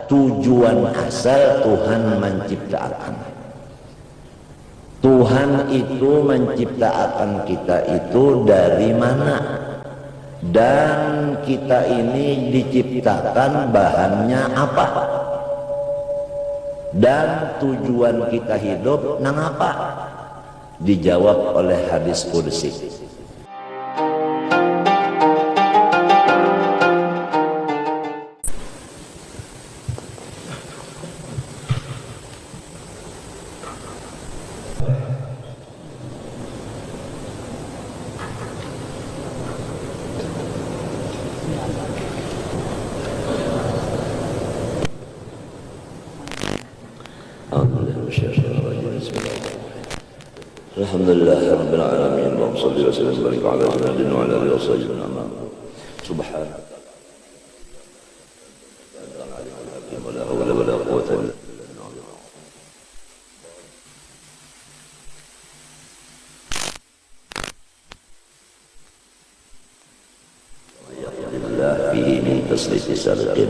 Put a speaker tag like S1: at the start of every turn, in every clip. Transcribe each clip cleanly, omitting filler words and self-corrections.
S1: tujuan asal Tuhan menciptakan. Tuhan itu menciptakan kita itu dari mana? Dan kita ini diciptakan bahannya apa? Dan tujuan kita hidup nang apa? Dijawab oleh hadis qudsi. Alhamdulillah rabbil alamin wa sallallahu alaihi wa sallam ala sayyidina wa ala alihi wa sahbihi subhanallah wala hawla wala quwwata illa billah fihi min tasliti sarqin.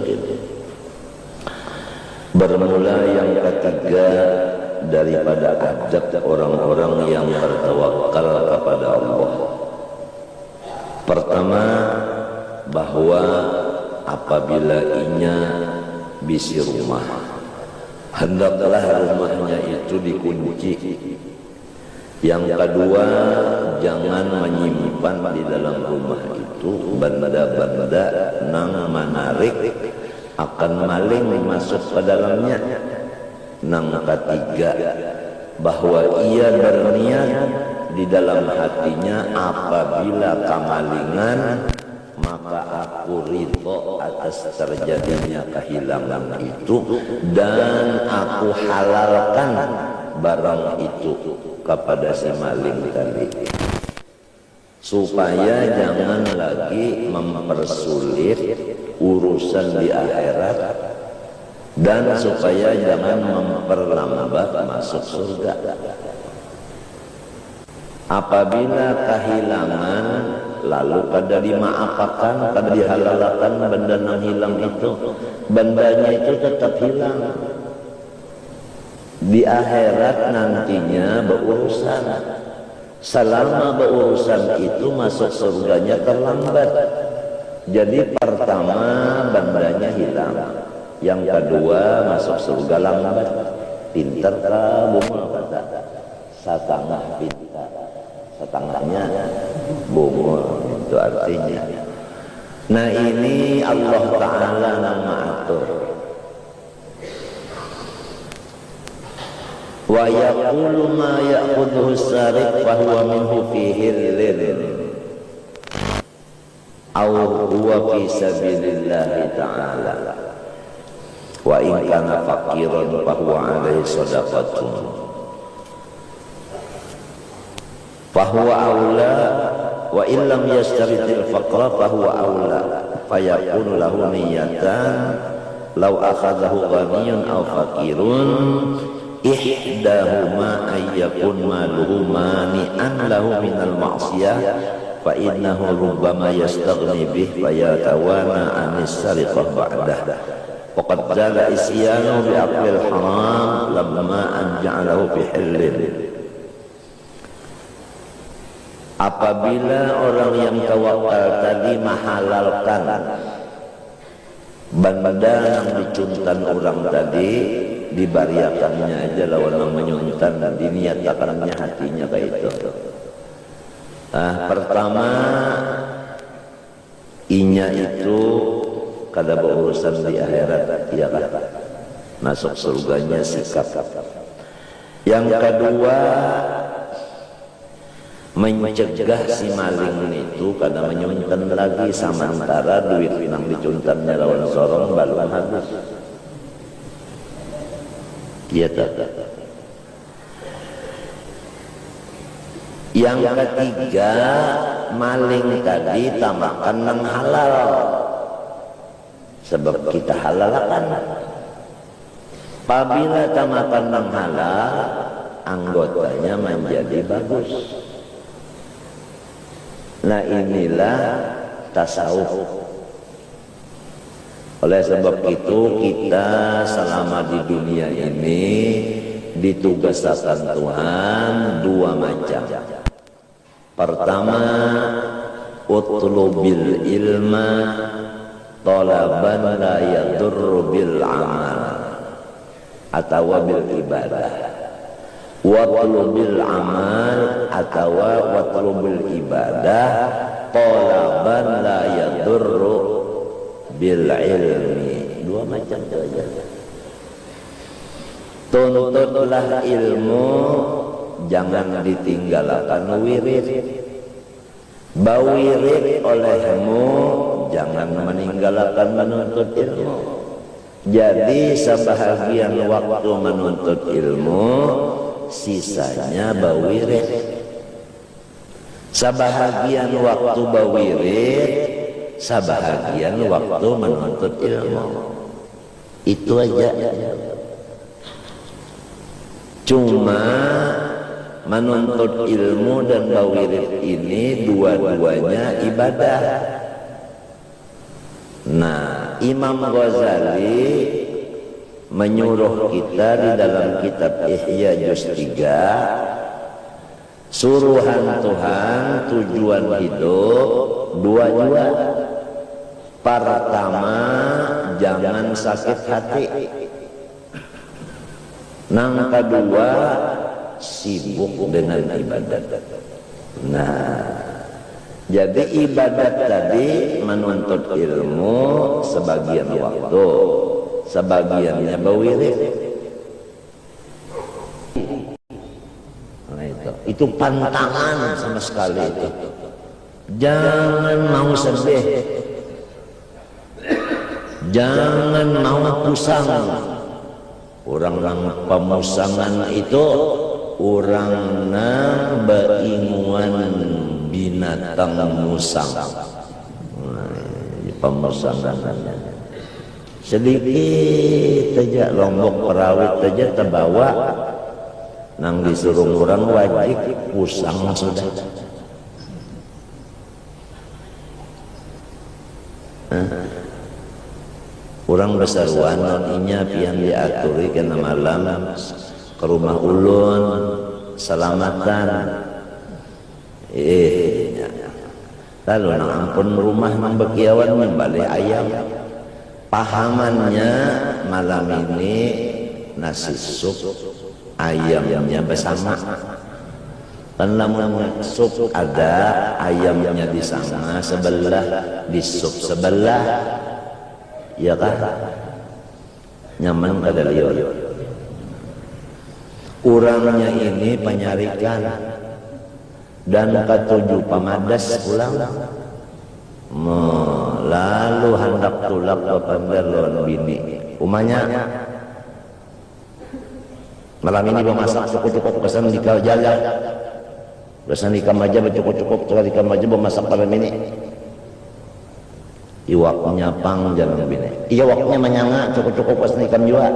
S1: Bermula yang ketiga daripada adab orang-orang yang bertawakal kepada Allah. Pertama, bahwa apabila inya bisi rumah, hendaklah rumahnya itu dikunci. Yang kedua, jangan menyimpan di dalam rumah itu benda-benda nang menarik akan maling masuk ke dalamnya. Nang ketiga, bahwa ia berniat di dalam hatinya, apabila kemalingan maka aku ridho atas terjadinya kehilangan itu dan aku halalkan barang itu kepada si maling tadi, supaya jangan lagi mempersulit urusan di akhirat dan supaya jangan memperlambat masuk surga. Apabila kehilangan lalu kada dimaafkan, kada dihalalkan benda yang hilang itu, bendanya itu tetap hilang. Di akhirat nantinya berurusan. Selama berurusan itu masuk surganya terlambat. Jadi pertama bendanya hilang. Yang kedua masuk surga lambat. Pintar kamu kata setengah pintar, setengahnya bungul, itu artinya. Nah ini Allah Ta'ala yang mengatur. Wa yaqulu ma ya'khudhu as-sariq fa huwa minhu fi hillin aw huwa fi sabilillah ta'ala. Wa in kana faqiran fa huwa alaihi shadaqatun fa huwa aula wa in lam yashtaritil faqra fa huwa aula fa yakunu lahu niyatan law akhadhahu ghaniyun aw faqirun ihdahuma ayyakun maluhu mani'an lahu minal ma'siyah fa innahu rubbama yastaghni bih fa yatawana anis sariqah ba'dah. Faqad zala isyanu bi aqlil haram lamma an ja'alahu fi hillin. Apabila orang yang tawakal tadi menghalalkan benda yang dicuntan orang tadi, dibariakannya aja lawan yang menyuntan dan diniatakannya hatinya kayak itu. Nah, pertama inya itu kada berurusan di akhirat, ya kan? Masuk surganya sikap. Yang kedua, mencegah si maling itu kada menyuntan lagi, sementara duit yang dicuntannya lawan sorong baluan habis. Iya tak? Yang ketiga, maling tadi tamakan nang halal. Sebab kita halalkan. Apabila tamakan nang halal, anggotanya menjadi bagus. Nah inilah tasawuf. Oleh sebab itu kita selama di dunia ini ditugaskan Tuhan dua macam. Pertama, utlubil ilma talaban la yadurru bil amal atau bil ibadah, watlubil amal atau watlubil ibadah talaban la yadurru bil ilmi. Dua macam saja. Tuntutlah ilmu, jangan ditinggalkan wirid. Bawirid olehmu, jangan meninggalkan menuntut ilmu. Jadi sebahagian waktu menuntut ilmu, sisanya bawirid. Sebahagian waktu bawirid, sebahagian waktu menuntut ilmu. Itu aja. Cuma menuntut ilmu dan bawirid ini dua-duanya ibadah. Nah, Imam Ghazali menyuruh kita di dalam kitab Ihya juz 3, suruhan Tuhan tujuan hidup dua. Pertama, jangan sakit hati. Yang kedua, sibuk dengan ibadat. Nah, jadi ibadat tadi menuntut ilmu sebagian waktu, sebagiannya bawirid. Nah, itu pantangan sama sekali itu. Jangan mau sedih, jangan mau pusang. Orang pemusangan itu orang nang beinguan binatang musang. Pemusangan sedikit aja lombok perawit aja terbawa, nang disuruh orang wajib pusang sudah. Orang besaruan noninya pian diaturi kena malam ke rumah ulun selamatan. Lalu nang ampun rumah nang bekiawan membalik ayam. Pahamannya malam ini nasi sup ayamnya bersama. Kan lamun sup ada ayamnya di sana sebelah, di sup sebelah. Ya kan? Nyaman pada liur. Urangnya ini penyarikan dan ketujuh pamadas pulang. Lalu hendak tulak ke penderlon bini. Umanya malam ini memasak cukup-cukup kesan di kau jalan. Kesan di kamaja cukup-cukup setelah di kamaja memasak malam ini. Iwaknya pang jangan bini. Iya waknya menyanga cukup-cukup pas nikam juga.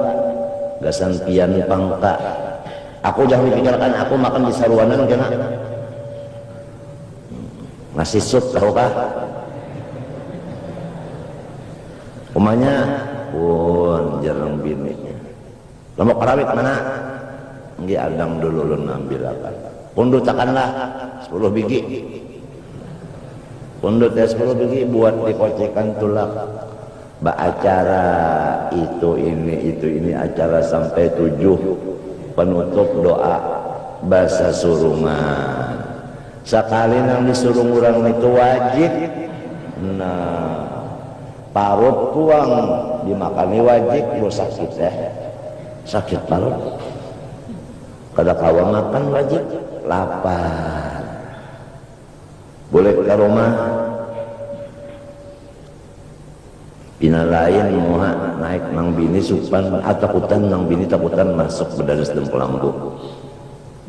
S1: Gasan pian pangka. Aku jangan dipikirkan aku makan di saruanan kena. Nasi sup tahu kah? Umanya pun jarang bini. Lombok perawit mana? Nggih adang dulu lu ambil akan. Pundutakanlah 10 biji. Pundut 10 biji buat dikocekan tulak. Acara itu ini acara sampai 7 penutup doa bahasa surungan. Sekali nang disuruh orang itu wajib. Nah, parut tuang dimakani wajib lu sakit sakit parut. Kada kawa makan wajib lapar. Boleh ke rumah pina lain moha naik nang bini supan atakutan nang bini takutan masuk bedadas dan kelambu.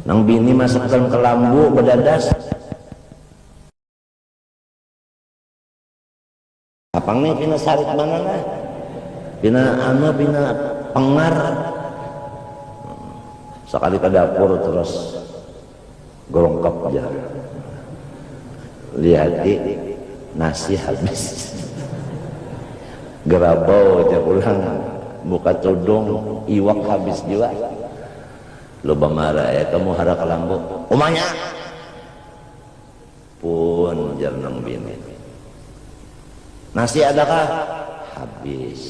S1: Nang bini masukkan ke lambu bedadas. Apang nih pina sarit mana lah? Pina pengar. Sekali ke dapur terus gorongkap aja. Lihat nasi habis. gerabau aja pulang buka tudung iwak habis juga. Loba marah ya kamu hara kelambu umanya pun jarnang bini. Nasi adakah? Habis.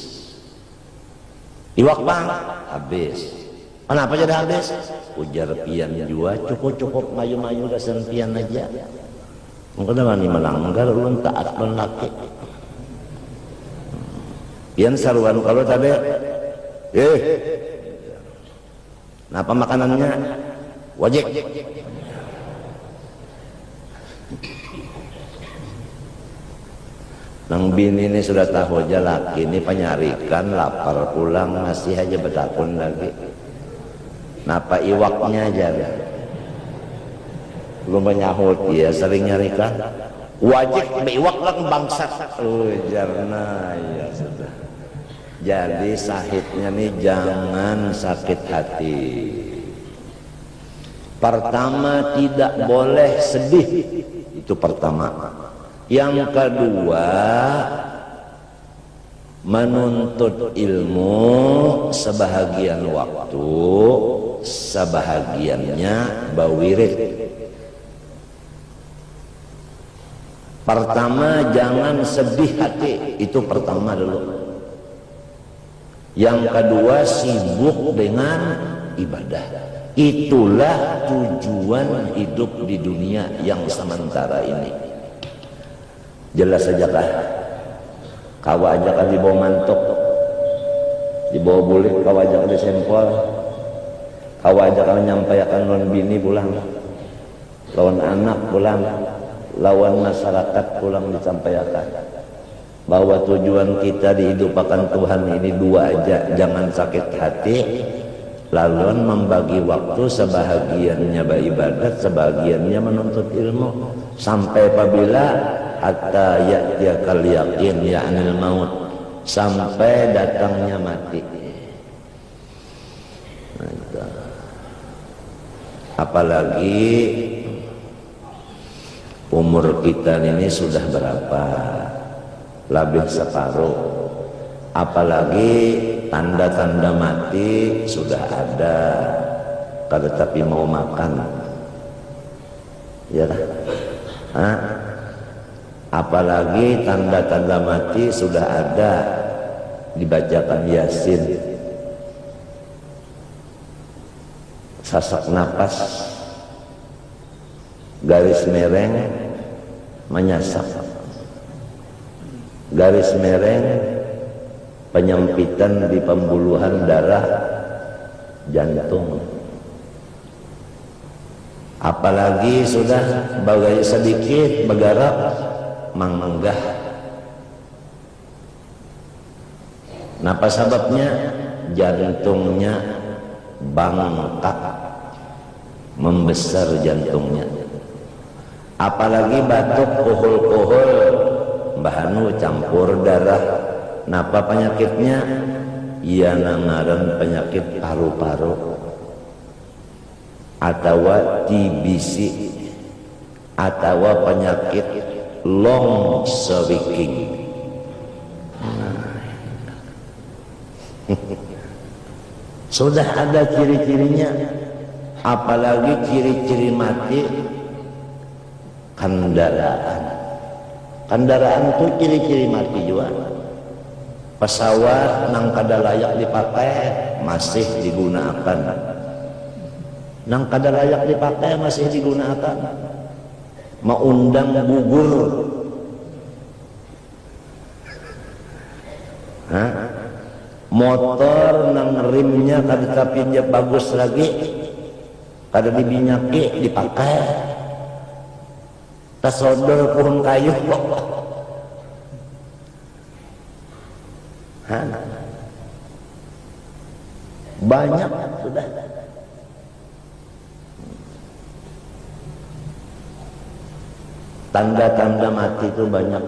S1: Iwak bang? Habis. Kenapa jadi habis? Ujar pian jua cukup-cukup mayu-mayu dasan pian aja. Mungkin wani melanggar ulun taat laki. Pian saruan kalau tadi napa makanannya? Wajib. Nang bini ini sudah tahu aja laki ini penyarikan lapar pulang masih aja bertakun lagi. Napa iwaknya aja belum menyahut ya sering nyarikan wajib iwak lang bangsa jarna ya sudah. Jadi sahidnya nih jangan sakit hati. Pertama tidak boleh sedih, itu pertama. Yang kedua menuntut ilmu sebahagian waktu, sebahagiannya bawirid. Pertama jangan sedih hati, itu pertama dulu. Yang kedua sibuk dengan ibadah. Itulah tujuan hidup di dunia yang sementara ini. Jelas saja kah? Kawa aja kan dibawa mantok, dibawa bulik, kawa aja kan disempol, kawa aja kan nyampaikan lawan bini pulang, lawan anak pulang, lawan masyarakat pulang disampaikan bahwa tujuan kita dihidupakan Tuhan ini dua aja, jangan sakit hati, lalu membagi waktu sebahagiannya beribadat, sebahagiannya menuntut ilmu, sampai apabila hatta ya'tiyakal yaqin ya'nil maut, sampai datangnya mati. Apalagi umur kita ini sudah berapa? Lebih separuh. Apalagi tanda-tanda mati sudah ada, tetapi mau makan, ya lah. Apalagi tanda-tanda mati sudah ada, dibacakan Yasin, sasak napas, garis mereng menyasak, garis mereng penyempitan di pembuluhan darah jantung. Apalagi sudah bagai sedikit bergerak menggah. Napa sebabnya? Jantungnya bangkak, membesar jantungnya. Apalagi batuk, kohol-kohol, bahanu campur darah. Napa penyakitnya? Ia nangaran penyakit paru-paru atau TBC atau penyakit long speaking. Sudah ada ciri-cirinya. Apalagi ciri-ciri mati kendaraan. Kendaraan itu ciri-ciri mati juga. Pesawat nang kada layak dipakai masih digunakan. Nang kada layak dipakai masih digunakan. Mengundang gugur. Motor nang rimnya kada tapinya bagus lagi, kada dibinyaki dipakai. Tasodor pohon kayu. Banyak sudah. Tanda-tanda mati itu banyak.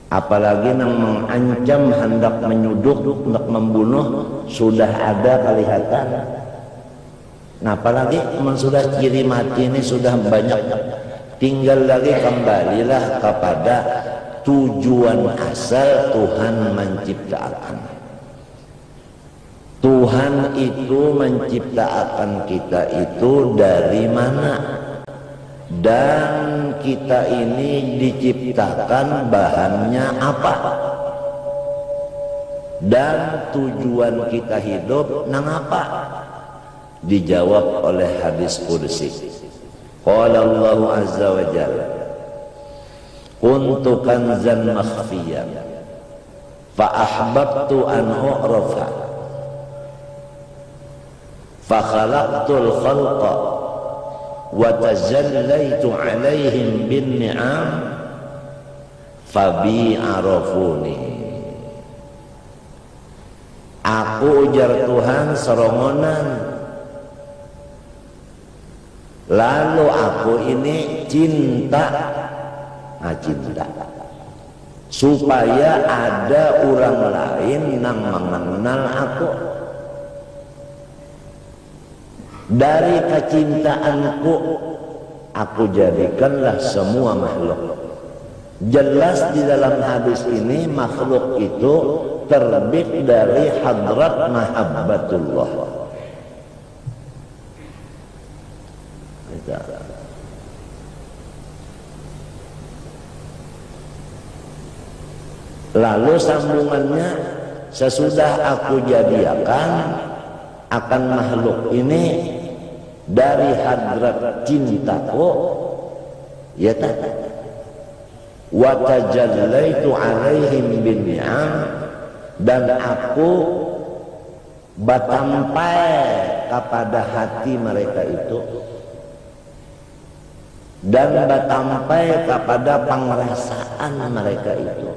S1: Apalagi yang mengancam hendak menyuduk, hendak membunuh sudah ada kelihatan. Nah, apalagi sudah ciri mati ini sudah banyak. Tinggal lagi kembalilah kepada tujuan asal Tuhan menciptakan. Tuhan itu menciptakan kita itu dari mana? Dan kita ini diciptakan bahannya apa? Dan tujuan kita hidup nang apa? Dijawab oleh hadis qudsi. Qala Allah azza wa jalla, kuntu kanzan makhfiyan fa ahbabtu an u'rafa fa khalaqtul khalqa wa tajallaytu alaihim bin ni'am fa bi arafuni. Aku ujar Tuhan serongonan, lalu aku ini cinta supaya ada orang lain yang mengenal aku. Dari kecintaanku aku jadikanlah semua makhluk. Jelas di dalam hadis ini makhluk itu terbit dari hadrat mahabbatullah. Lalu sambungannya, sesudah aku jadikan akan makhluk ini dari hadrat cintaku, ya tak, wa tajallaitu alaihim bin ni'am, dan aku batampai kepada hati mereka itu, dan batampai kepada pengrasaan mereka itu,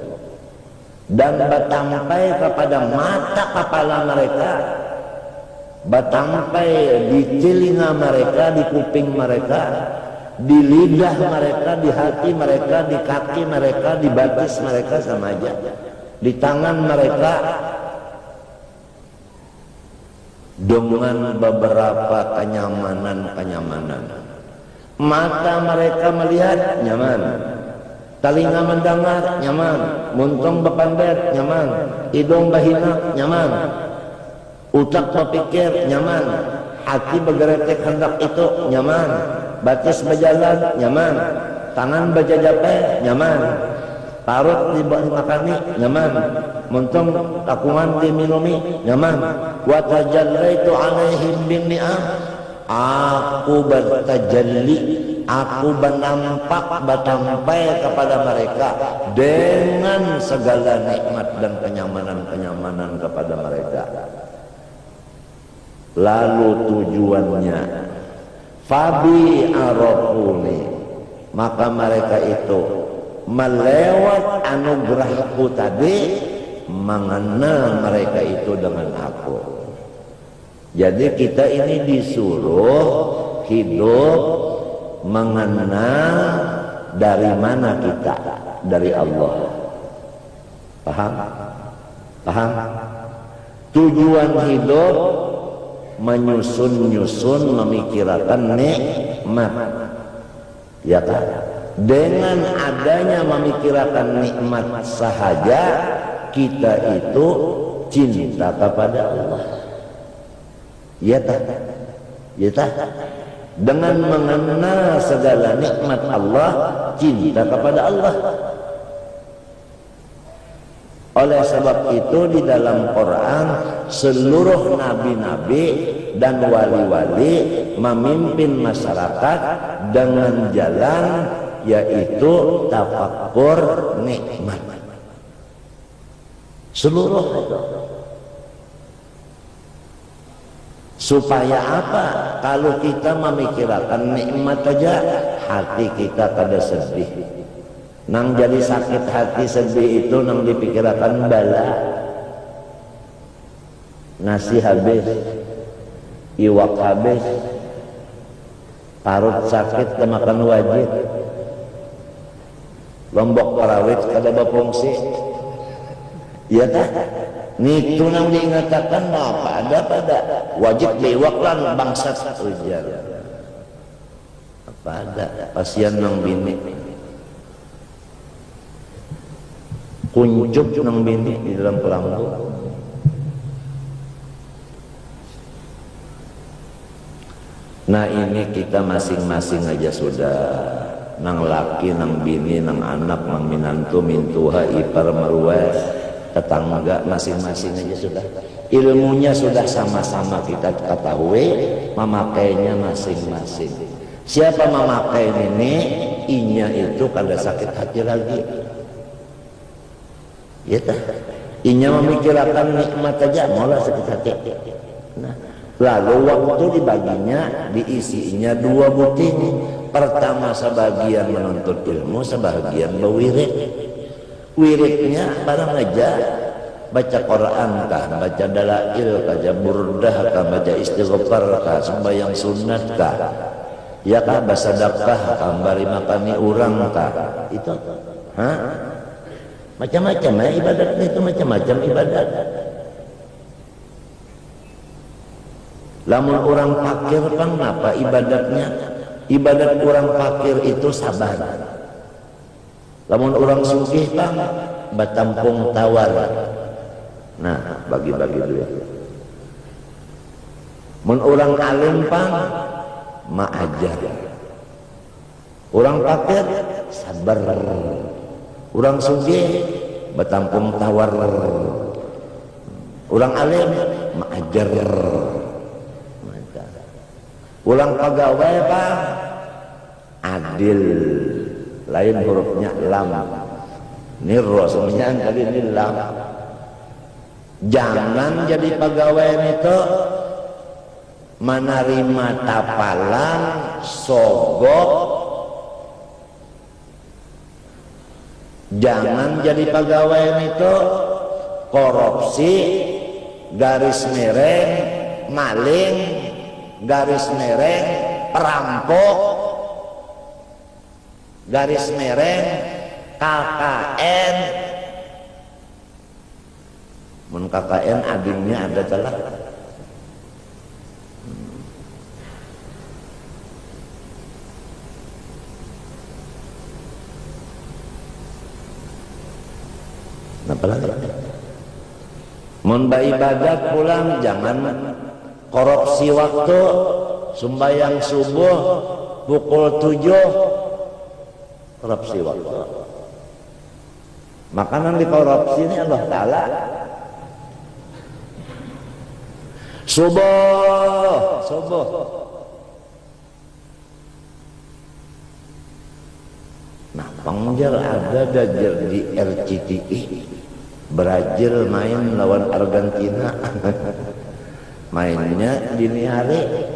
S1: dan batampai kepada mata kepala mereka, batampai di telinga mereka, di kuping mereka, di lidah mereka, di hati mereka, di kaki mereka, di batis mereka sama aja, di tangan mereka, dengan beberapa kenyamanan. Mata mereka melihat nyaman, telinga mendengar nyaman, muntung bepandar nyaman, hidung bahina nyaman, utak berpikir nyaman, hati bergerak hendak itu nyaman, batis berjalan nyaman, tangan berjajape nyaman, parut dimakani nyaman, muntung takungan diminumi nyaman. Wa tajallaitu alaihim bin ni'am, aku bertajalli, aku bernampak batampai kepada mereka dengan segala nikmat dan kenyamanan kepada mereka. Lalu tujuannya fabi arafuni, maka mereka itu melewat anugerahku tadi mengenal mereka itu dengan aku. Jadi kita ini disuruh hidup mengenal dari mana kita, dari Allah. Paham? Paham? Tujuan hidup menyusun memikirkan nikmat, ya kan? Dengan adanya memikirkan nikmat sahaja, kita itu cinta kepada Allah. Ya tak? Ya tak? Dengan mengenal segala nikmat Allah, cinta kepada Allah. Oleh sebab itu di dalam Quran seluruh nabi-nabi dan wali-wali memimpin masyarakat dengan jalan yaitu tafakkur nikmat. Seluruh itu. Supaya apa? Kalau kita memikirkan nikmat aja, hati kita kada sedih. Nang jadi sakit hati sedih itu nang dipikirkan bala. Nasi habis, iwak habis, parut sakit kemakan wajib, lombok parawit kada berfungsi. Ya tak? Nitu nang diingatakan apa ada pada wajib liwak lan bangsat ujar. Apa ada pasien nang bini. kuncup nang bini di dalam pelanggu. Nah ini kita masing-masing aja sudah, nang laki, nang bini, nang anak, nang minantu, mintuha, ipar, marwah, tetangga, masing-masing aja sudah. Ilmunya sudah sama-sama kita ketahui, memakainya masing-masing. Siapa memakai ini, inya itu kada sakit hati lagi. Ya tak? Inya memikirkan nikmat aja, malah sakit hati. Nah, lalu waktu dibaginya, diisinya dua buting. Pertama sebagian menuntut ilmu, sebagian berwirid. Wiridnya barang aja, baca Quran kah, baca dalail kah, baca burdah kah, baca istighfar kah, sembahyang sunat kah, ya kah, bersedekah kah, bari makani urang kah, itu, macam-macam ya ibadat itu, macam-macam ibadat. Lamun orang fakir kan apa ibadatnya? Ibadat orang fakir itu sabar. Lamun orang sugih kan batampung tawar. Nah, bagi-bagi duit. Mun orang alim pang maajar. Orang fakir sabar. Orang sugih batampung tawar. Orang alim maajar. Ulang pegawai Pak adil, lain hurufnya lam, nirro semuanya kali ini lam. Jangan jadi pegawai itu menerima tapalan, sogok. Jangan jadi pegawai itu korupsi, garis miring, maling, garis mereng, perampok, garis mereng, KKN. Mun KKN adingnya ada celah. Apa lagi? Mun ibadat pulang jangan korupsi waktu, sembahyang subuh pukul 7, korupsi waktu. Makanan dikorupsi ini Allah Ta'ala. Subuh. Nah, pengjar ada dajer di RCTI, Brazil main lawan Argentina. Mainnya dini hari.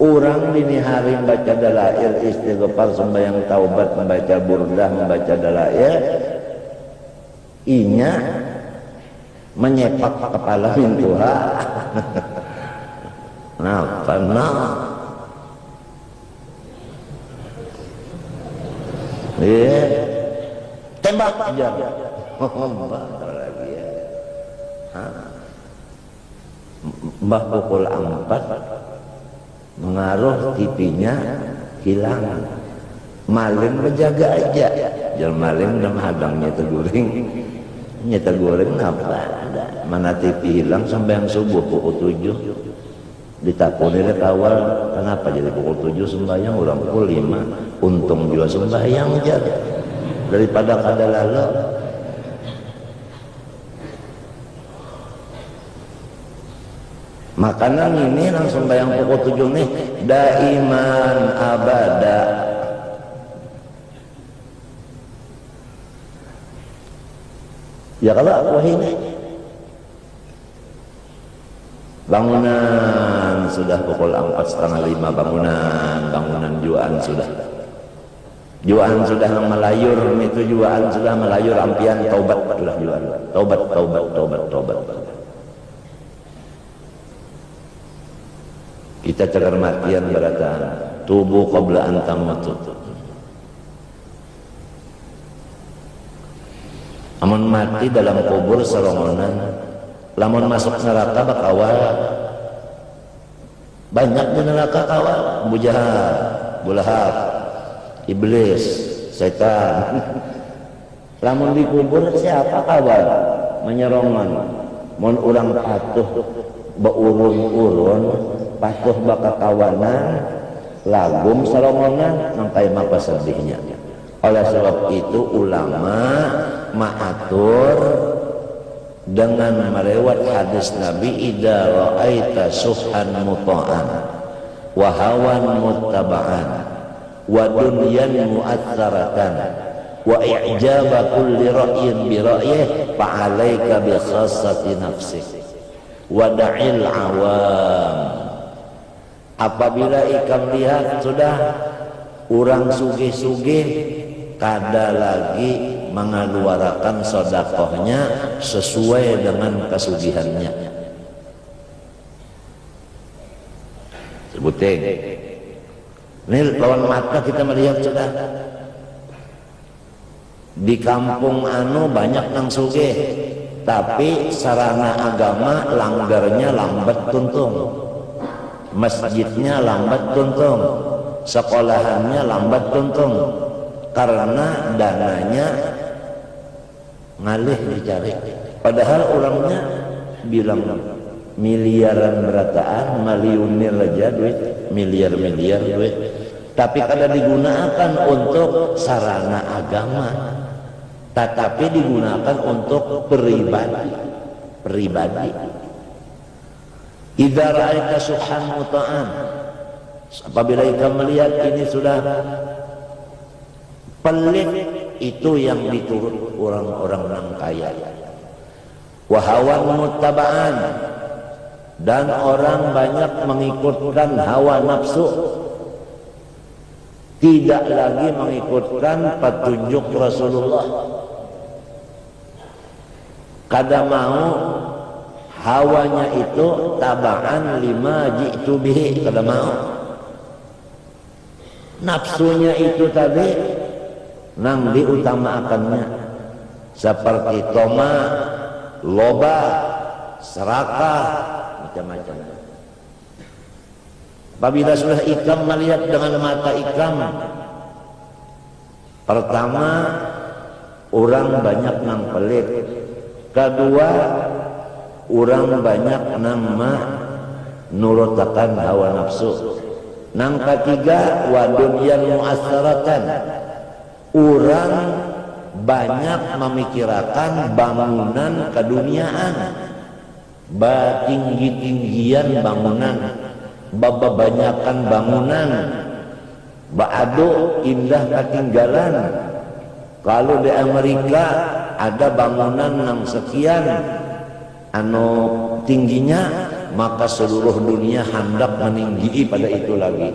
S1: Orang dini hari membaca dalail, istighfar, sembahyang taubat, membaca burdah, membaca dalail, inya menyepak kepala mintuha. Nah, karena tembak aja. Lagi ya. Mbah pukul 4 mengaruh TV-nya hilang. Maling menjaga aja. Jangan maling dan hadang nyata goreng. Nyata goreng apa ada. Mana TV hilang sampai yang subuh pukul 7. Ditakuni dari awal. Kenapa jadi pukul 7 sembahyang orang pukul 5. Untung juga sembahyang aja. Daripada kada lalu. Makanan ini langsung bayang pukul 7 nih daiman abada. Ya kalau wah ini bangunan sudah pukul 4:30 bangunan juaan sudah yang melayur itu juaan sudah melayur ampian taubat sudah juaan taubat. Kita cagar matian beratan tubuh qabla an tamutu. Amun mati dalam kubur serongonan, lamun masuk neraka bakawal. Banyak di neraka kawal, Abu Jahal, Abu Lahab, iblis, setan. Lamun dikubur siapa kabar menyerongan mun urang patuh beurun-urun patuh baka kawanan lagum sarongonan nangkai mapa sedihnya. Oleh sebab itu ulama maatur dengan melewat hadis Nabi idza ra'aita suhan muta'an wa hawan muttaba'an wa dunyan mu'atsaratan wa i'jaba kulli ra'yin bi ra'yih fa 'alaika bi khassati nafsik wa da'il awam. Apabila ikam lihat sudah orang sugih-sugih kada lagi mengeluarkan sedekahnya sesuai dengan kesugihannya. Sebutin. Ini lawan mata kita melihat sudah. Di kampung anu banyak nang sugih, tapi sarana agama langgarnya lambat tuntung, masjidnya lambat tuntung, sekolahannya lambat tuntung, karena dananya ngalih dicari. Padahal orangnya bilang miliaran berataan, miliunir aja duit, miliar-miliar duit, tapi kada digunakan untuk sarana agama, tetapi digunakan untuk pribadi. Idza ra'aita suhan muta'an, apabila ikam melihat ini sudah pelit, itu yang diturut orang-orang yang kaya. Wa hawan muttaba'an, dan orang banyak mengikutkan hawa nafsu, tidak lagi mengikutkan petunjuk Rasulullah. Kada mau hawanya itu tabaan lima jitu bihi, kada mau. Nafsunya itu tadi nang diutamakannya, seperti toma, loba, serakah, macam-macam. Apabila sudah ikam melihat dengan mata ikam, pertama orang banyak nang pelit, kedua orang banyak nang nurutakan hawa nafsu, nang ketiga wa dunyan mu'assaratan, orang banyak memikirkan bangunan keduniaan, tinggi-tinggian bangunan, babanyakan bangunan, baado indah ketinggalan. Kalau di Amerika ada bangunan yang sekian anu tingginya, maka seluruh dunia hendak meninggi pada itu lagi.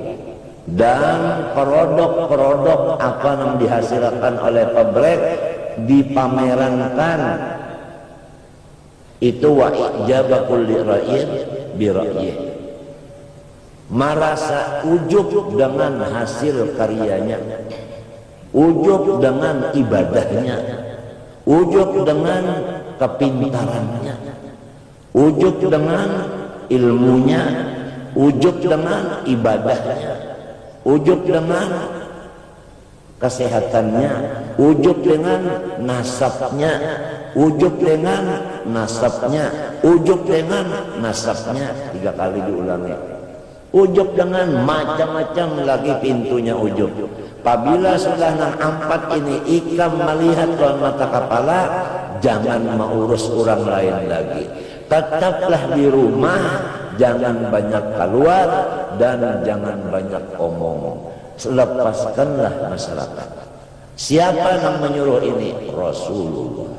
S1: Dan produk-produk apa yang dihasilkan oleh pabrik dipamerankan, itu wa ijaba kulli ra'yin bi ra'yih, merasa ujub dengan hasil karyanya, ujub dengan ibadahnya, ujub dengan kepintarannya, ujub dengan ilmunya, ujub dengan ibadahnya, ujub dengan kesehatannya, ujub dengan nasabnya, ujub dengan nasabnya, ujub dengan nasabnya, 3 kali diulangi. Ujub dengan macam-macam lagi pintunya ujub. Apabila sudah nang 4 ini ikam melihat lawan mata kepala, jangan mengurus orang lain lagi. Tetaplah di rumah, jangan banyak keluar dan jangan banyak omong. Lepaskanlah masyarakat. Siapa yang menyuruh ini? Rasulullah.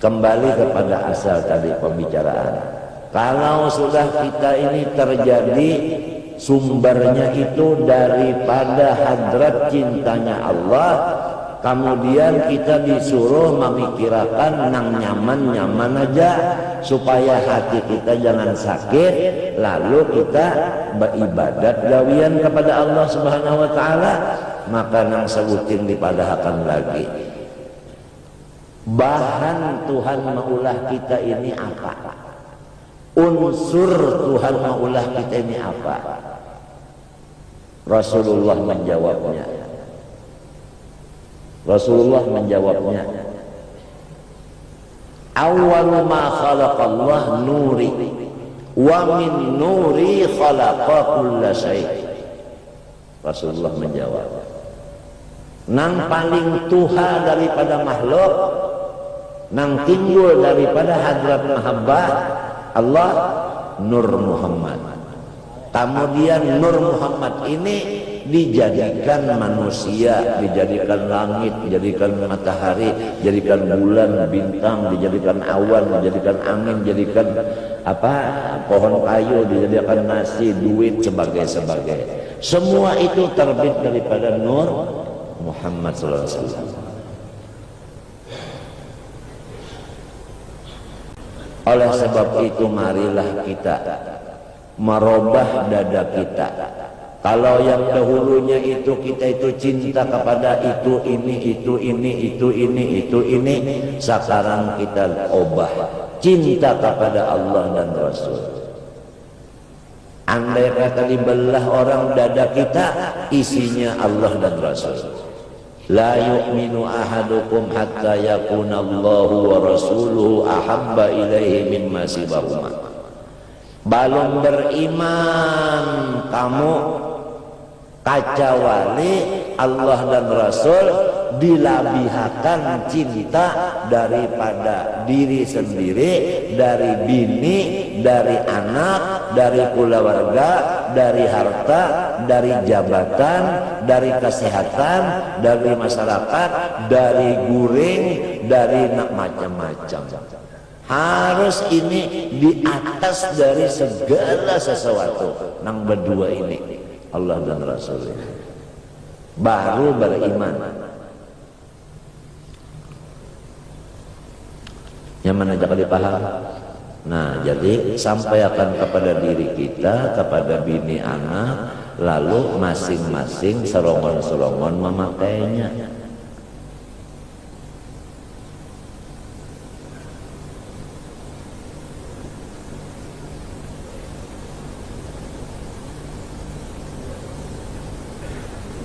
S1: Kembali kepada asal tadi pembicaraan. Kalau sudah kita ini terjadi sumbernya itu daripada hadrat cintanya Allah, kemudian kita disuruh memikirkan nang nyaman-nyaman aja supaya hati kita jangan sakit, lalu kita beribadat gawian kepada Allah Subhanahu wa taala, maka nang sebutin dipadahkan lagi. Bahan Tuhan maulah kita ini apa? Unsur Tuhan maulah kita ini apa? Rasulullah menjawabnya, Rasulullah menjawabnya, awwalu ma khalaqallah nuri wa min nuri khalaqa kulla syai'. Rasulullah menjawab, nang paling tuha daripada makhluk, nang timbul daripada hadrat mahabbah Allah, Nur Muhammad. Kemudian Nur Muhammad ini dijadikan manusia, dijadikan langit, dijadikan matahari, dijadikan bulan, bintang, dijadikan awan, dijadikan angin, dijadikan pohon kayu, dijadikan nasi, duit, sebagai. Semua itu terbit daripada Nur Muhammad SAW. Oleh sebab itu marilah kita merubah dada kita. Kalau yang dahulunya itu kita itu cinta kepada itu ini, sekarang kita ubah cinta kepada Allah dan Rasul. Andai kata dibelah orang dada kita, isinya Allah dan Rasul. La yu'minu ahadukum hatta yakuna Allahu wa rasuluhu ahabba ilaihi mimma siwahuma. Belum beriman kamu kecuali Allah dan Rasul dilabihkan cinta daripada diri sendiri, dari bini, dari anak, dari keluarga, dari harta, dari jabatan, dari kesehatan, dari masyarakat, dari guring, dari macam-macam. Harus ini di atas dari segala sesuatu. Nang berdua ini Allah dan Rasul baru beriman. Yang mana jangan dipaham. Nah, jadi sampaikan kepada diri kita, kepada bini anak, lalu masing-masing serongon-serongon memakainya.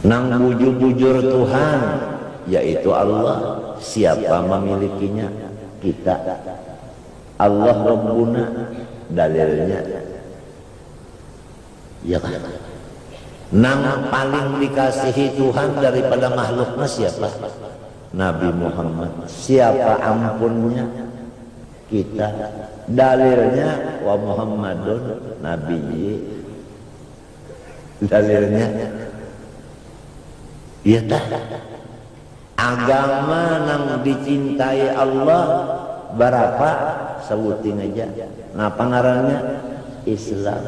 S1: Nang bujur-bujur Tuhan, yaitu Allah. Siapa memilikinya? Kita. Allah Rabbuna, dalilnya. Ya kan? Nang paling dikasihi Tuhan daripada makhluknya siapa? Nabi Muhammad. Siapa ampunnya? Kita. Dalilnya wa Muhammadun Nabi. Dalilnya ya tak. Agama nang dicintai Allah berapa? Sebutin aja. Nah pengarangnya Islam.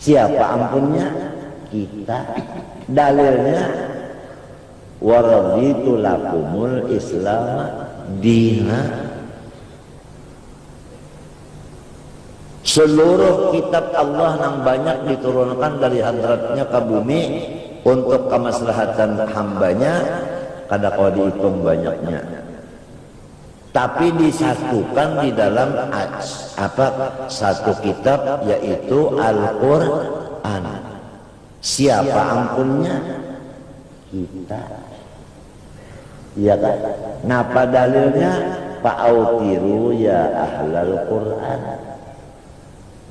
S1: Siapa ampunnya? Kita. Dalilnya waraditu lakumul Islam dina. Seluruh kitab Allah yang banyak diturunkan dari hadratnya ke bumi untuk kemaslahatan hambanya, kada kau dihitung banyaknya, tapi disatukan di dalam satu kitab, yaitu Al-Quran. Siapa ampunnya? Kita. Ya kan? Napa dalilnya? Fa'autiru ya ahlal Quran.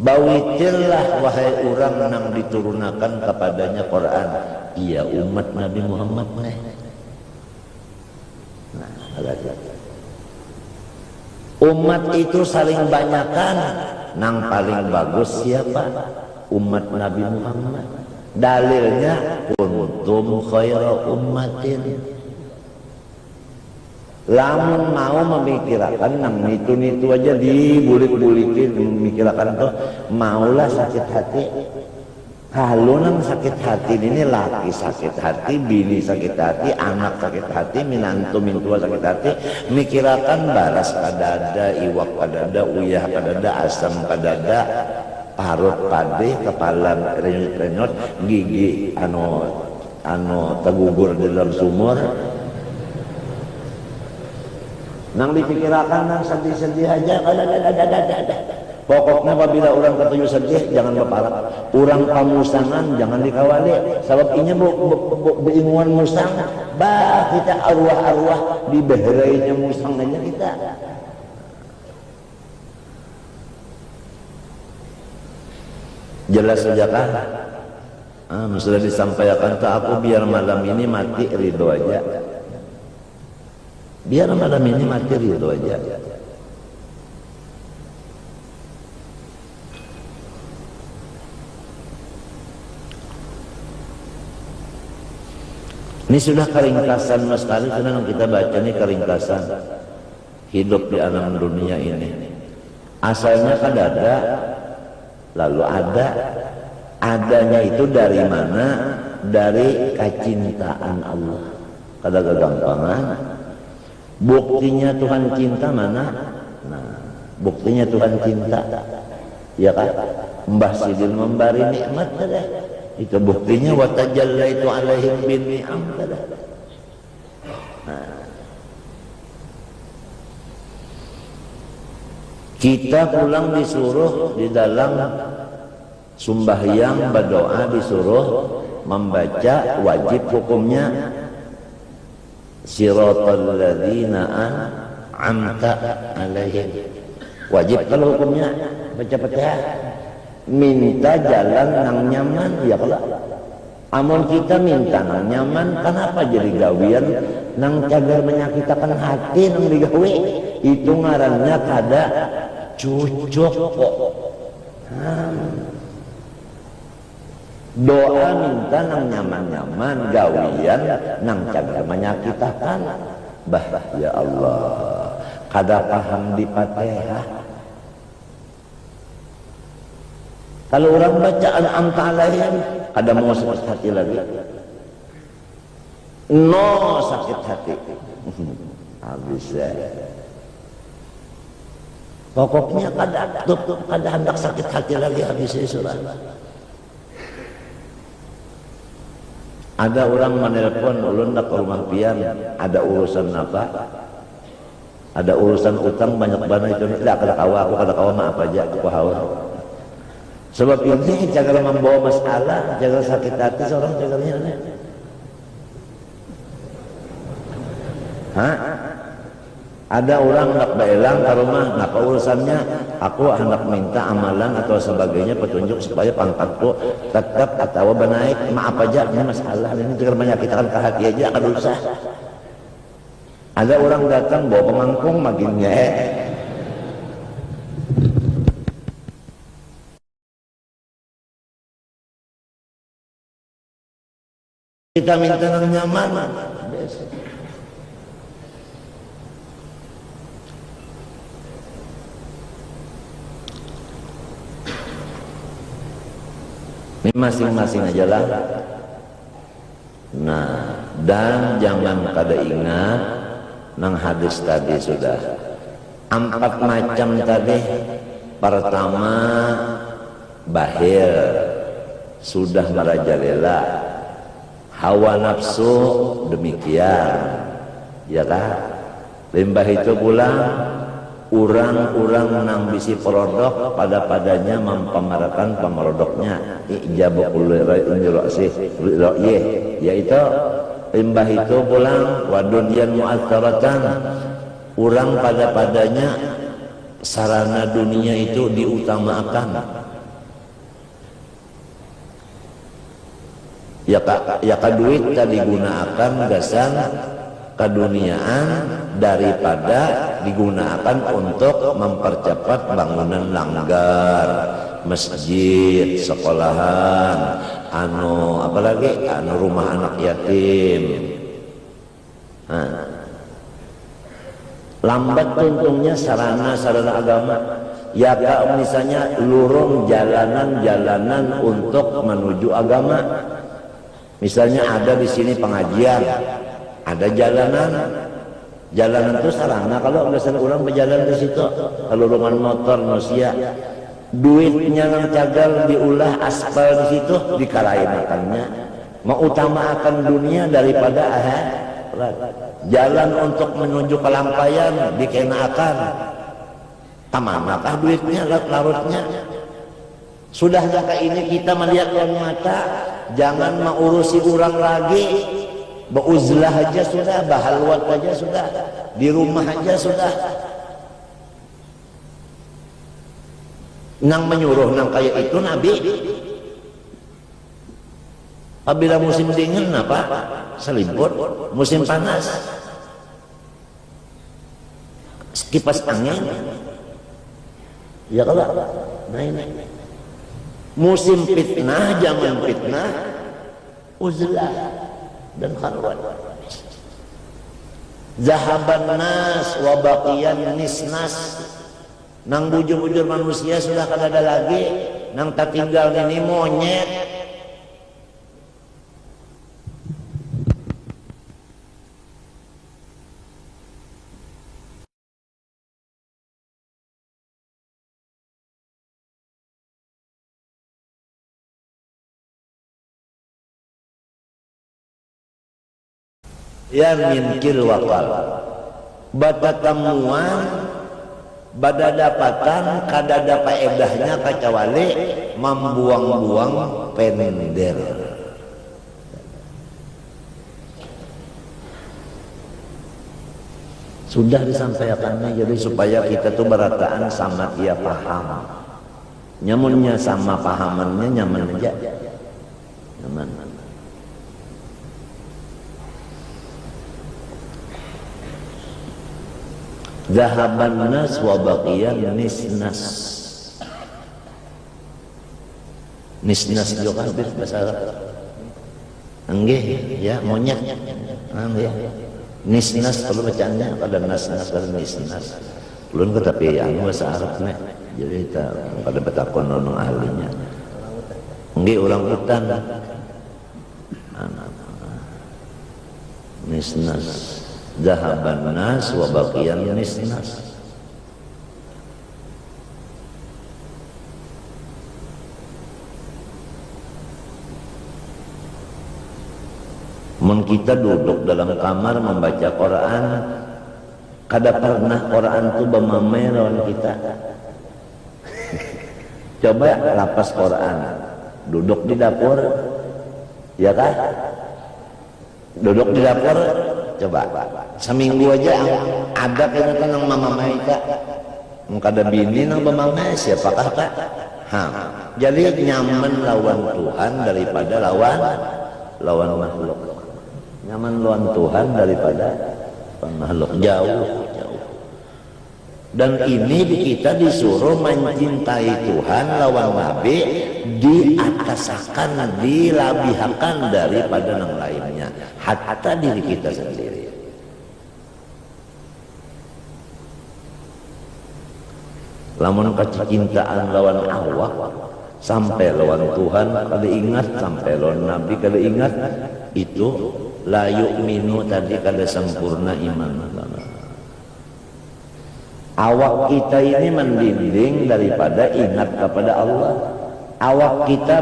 S1: Bawitirlah wahai orang yang diturunkan kepadanya Quran. Iya umat Nabi Muhammad. Nah, umat itu saling banyakan. Nang paling bagus siapa? Umat Nabi Muhammad. Dalilnya kuntum khaira ummatin. Lamun mau memikirkan nang itu aja dibulik-bulikin memikirkan tuh maulah sakit hati. Kalau nang sakit hati ini laki sakit hati, bini sakit hati, anak sakit hati, minantu mintua sakit hati, mikirakan baras kadada, iwak kadada, uyah kadada, asam kadada, parut pade, kepala renyot-renyot, gigi anu tergugur di dalam sumur. Nang dipikirakan nang sedih-sedih aja, Pokoknya apabila orang ketujuh sedih jangan beparak, orang pamusangan jangan dikawali, sebab inya beinguan musang, bah kita arwah-arwah di beherainya musang aja kita. Jelas saja kan? Sudah disampaikan ke aku biar malam ini mati ridho aja. Biar malam ini mati ridho aja. Ini sudah keringkasan Mas Khalid, senang kita baca ini keringkasan hidup di alam dunia ini. Asalnya kan ada, lalu adanya itu dari mana? Dari kecintaan Allah. Kada kegampangan. Buktinya Tuhan cinta mana? Nah, buktinya Tuhan cinta, ya kan? Mbah Sidin memberi nikmat dah. Itu buktinya wa tajallaitu alaihim bin ni'am dah. Kita pulang disuruh di dalam sembahyang berdoa disuruh membaca wajib hukumnya siratal ladzina an'amta alaihim. Wajib kalau hukumnya baca Fatihah. Minta jalan nang nyaman ya kalau amun kita minta nang nyaman kenapa jadi gawian nang cagar menyakitkan hati nang digawe itu ngarannya kada cucuk kok. Doa minta nang nyaman-nyaman gawian nang cagar menyakitkan bah ya Allah kada paham di Fatihah. Kalau orang baca an'amta alaihim kada mau sakit hati lagi. No sakit hati. Habis ya. Pokoknya kada hendak sakit hati lagi habis surah. Ada orang menelpon ulun ke rumah pian, ada urusan apa? Ada urusan utang banyak banget itu. Tidak kada kawa, aku kada kawa mah apa aja aku haur. Sebab ini jangan membawa masalah, jangan sakit hati seorang jagalnya. Ada orang nak beelang ke rumah, apa urusannya? Aku hendak minta amalan atau sebagainya petunjuk supaya pangkatku tetap atau benaik. Maaf aja, ini masalah ini jangan menyakitkan ke hati aja, akan usah. Ada orang datang bawa pemangkung makinnya. Kita minta yang nyaman. Ini masing-masing aja lah. Nah, dan jangan kada ingat nang hadis tadi sudah 4 macam tadi. Pertama bahir sudah merajalela. Hawa nafsu demikian, ya kan? Limbah itu pula orang-orang nang bisi perodok padanya mempamarakan pemerodoknya ijabah yaitu limbah itu pula wadunyan mu'atharatan orang padanya sarana dunia itu diutamakan. Ya duit tadi digunakan gasan keduniaan daripada digunakan untuk mempercepat bangunan langgar, masjid, sekolahan, apalagi rumah anak yatim. Lambat tuntungnya sarana agama. Ya misalnya lurung jalanan untuk menuju agama. Misalnya ada di sini pengajian, ada jalanan itu sarana. Kalau biasanya orang berjalan di situ, kalau lurungan motor manusia, duitnya yang cagal diulah aspal di situ dikalahin makannya. Mengutamakan dunia daripada jalan untuk menuju kelampaian dikenakan. Tamanakah duitnya larutnya? Sudah jaka ini kita melihat lawan mata, jangan mengurusi orang lagi. Beuzlah aja sudah, bahalwat aja sudah, di rumah aja sudah. Nang menyuruh nang kayak itu Nabi. Apabila musim dingin apa? Selimut. Musim panas, kipas angin. Ya kalau nah ini musim fitnah, zaman fitnah, uzlah dan khalwat. Zahaban nas wa baqiyan nisnas. Nang bujur-bujur manusia sudah kada ada lagi, nang tak tinggal ini monyet. Ya minkir wakal batatamuan bada dapatan kada ada faedahnya kecuali membuang-buang pender. Sudah disampaikannya, jadi supaya kita tuh berataan sama dia paham, nyamunnya sama pahamannya nyaman aja, nyaman. Zahaban nas wa baqiyan nisnas. Nisnas juga kan bahasa Arab. Enggih ya, monyet. Enggih. Nisnas kalau bacaannya ada nas-nas ada nisnas. Ulun ke tapi anu bahasa Arab nih. Jadi kita kada betakon nang ahlinya. Enggih orang hutan. Nisnas. Zahaban nas wa baqiyan nisnas. Mun kita duduk dalam kamar membaca Quran, kada pernah Quran itu bemamer lawan kita. Coba lapas Quran, duduk di dapur, ya kan? Duduk di dapur, coba seminggu aja ada kayaknya nang mama kita kada bini nang bemamai siapakah kak? Jadi nyaman lawan Tuhan daripada lawan makhluk. Nyaman lawan Tuhan daripada makhluk, jauh. Dan ini kita disuruh mencintai Tuhan lawan Nabi, diatasakan, dilabihakan daripada yang lainnya, hatta diri kita sendiri. Lamun kecintaan lawan awak sampai lawan Tuhan kada ingat, sampai lawan Nabi kada ingat, itu la yu'minu tadi kada sempurna iman. Awak kita ini mendinding daripada ingat kepada Allah. Awak kita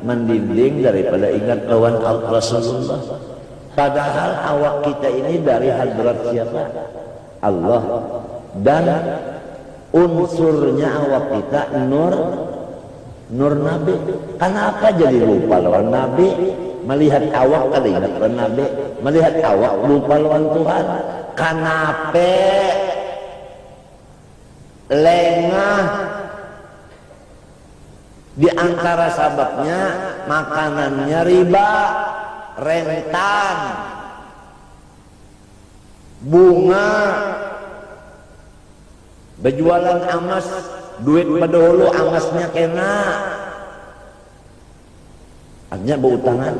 S1: mendinding daripada ingat lawan Rasulullah. Padahal awak kita ini dari hadrat siapa? Allah. Dan unsurnya awak kita nur Nabi. Kenapa jadi lupa lawan Nabi? Melihat awak kada ingat lawan Nabi, melihat awak lupa lawan Tuhan. Kenapa lengah? Di antara sebabnya makanannya riba, rentan, bunga, berjualan amas, duit bedolo amasnya kena, artinya berutangan,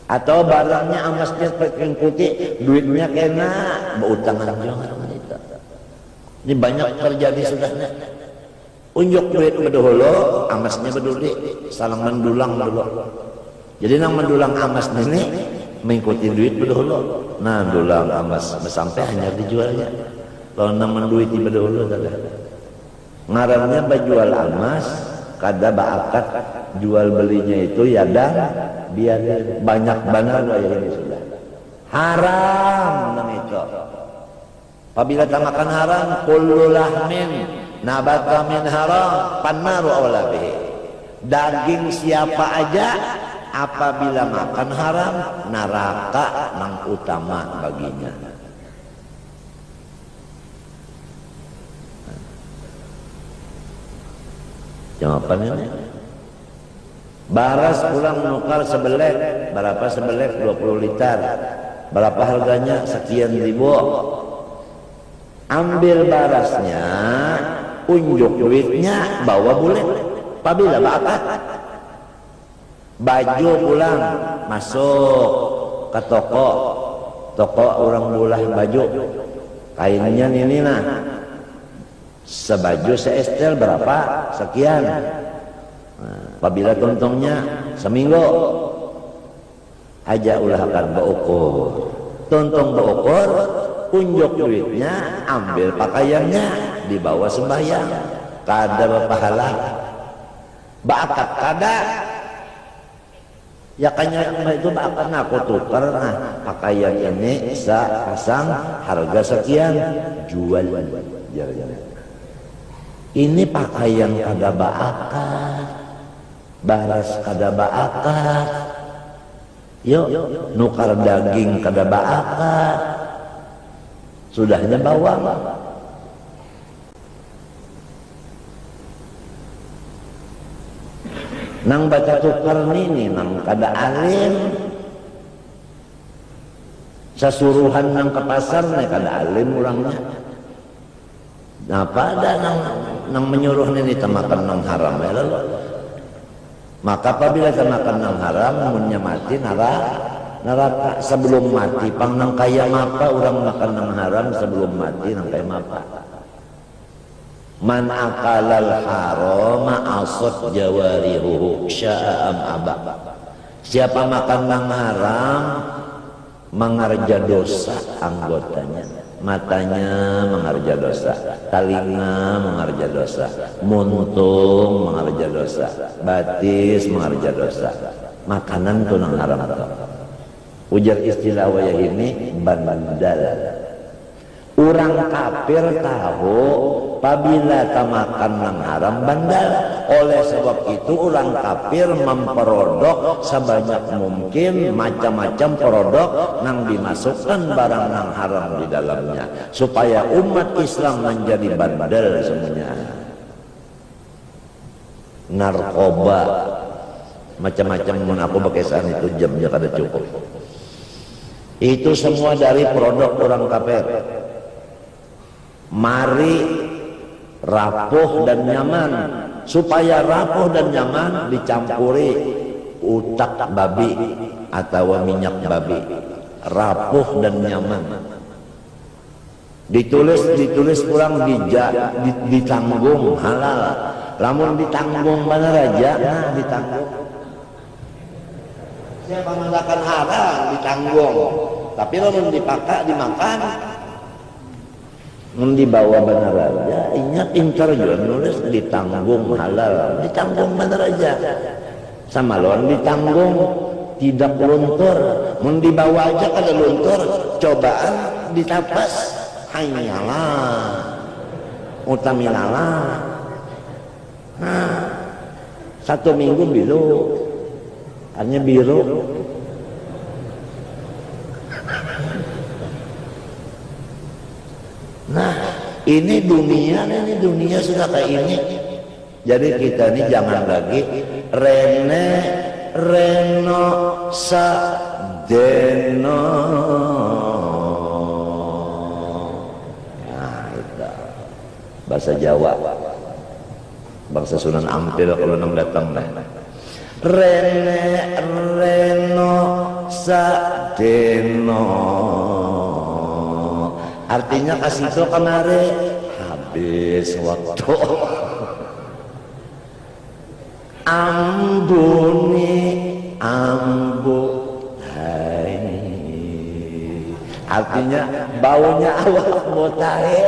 S1: atau barangnya amasnya pakai putih, duitnya kena, berutangan juga. Ini banyak terjadi sudahnya. Unjuk duit bedolo, amasnya beduli, salang mendulang dulu. Jadi nang mendulang amas ini mengikuti duit bedolo. Nah, dulang amas sampai hanya dijualnya. Kalau nang menduiti bedolo tadi. Ngarannya bajual amas, kada baakat jual belinya itu ya dan biar banyak benar ini sudah. Haram nang itu. Apabila tak makan haram, kullu lahmin nabata min haram pannaru awla bihi. Daging siapa aja apabila makan haram, neraka yang utama baginya. Jawabannya ini. Baras pulang menukar sebelek. Berapa sebelek? 20 liter. Berapa harganya? Sekian ribu. Ambil barasnya, unjuk duitnya, bawa bulet. Apabila bakat. Baju pulang, masuk ke toko. Toko orang bulah baju. Kainnya ini nah. Sebaju seestel berapa? Sekian. Apabila tuntungnya seminggu, aja ulah akan berukur. Tuntung berukur, unjuk duitnya, ambil pakaiannya, dibawa sembahyang. Kada berpahala. Bakat kada. Ya kanya itu bakat aku tukar nah pakaian ini pasang harga sekian, jual. Ini pakaian kada bakat. Baras kada bakat. Yuk nukar daging kada bakat. Sudahnya bawang. Nang baca tukar ini nang kada alim. Sasuruhan nang ke pasar nih kada alim orangnya. Nah pada nang menyuruh ini temakan nang haram ya lalu. Maka apabila temakan nang haram, namunnya mati neraka sebelum mati. Pang nang kaya mapa orang makan nang haram sebelum mati nang kaya mapa. Man akalal harama asad jawarihuhu sya'am aba. Siapa makan nang haram mengarja dosa anggotanya. Matanya mengarja dosa, telinga mengarja dosa, muntung mengarja dosa, batis mengarja dosa. Makanan tuh nang haram tuh. Ujar istilah wayah ini bandal. Orang kafir tahu apabila makan nang haram bandal. Oleh sebab itu orang kafir memperodok sebanyak mungkin macam-macam produk nang dimasukkan barang nang haram di dalamnya supaya umat Islam menjadi bandel semuanya. Narkoba macam-macam mun aku bekesan itu jamnya kada cukup. Itu semua dari produk orang kafir. Mari rapuh dan nyaman. Supaya rapuh dan nyaman dicampuri utak babi atau minyak babi. Rapuh dan nyaman. Ditulis pulang ditanggung halal. Lamun ditanggung benar aja, nah ditanggung. Siapa makan halal ditanggung. Tapi lamun dimakan dibawa benar aja. Ingat incar juga nulis ditanggung halal, ditanggung benar aja. Sama lawan ditanggung tidak luntur, mun dibawa aja kada luntur, cobaan ditapas hanyalah utamilalah. Nah, 1 minggu biru, hanya biru. Nah, ini dunia sudah kayak ini. Jadi kita ini jangan lagi reno sa deno. Nah, itu bahasa Jawa, bangsa Sunan Ampel kalau nang datang dah. Reno sa deno. Artinya kasih itu kemari habis waktu. Ambuni ambu hai. Artinya baunya awak botahe.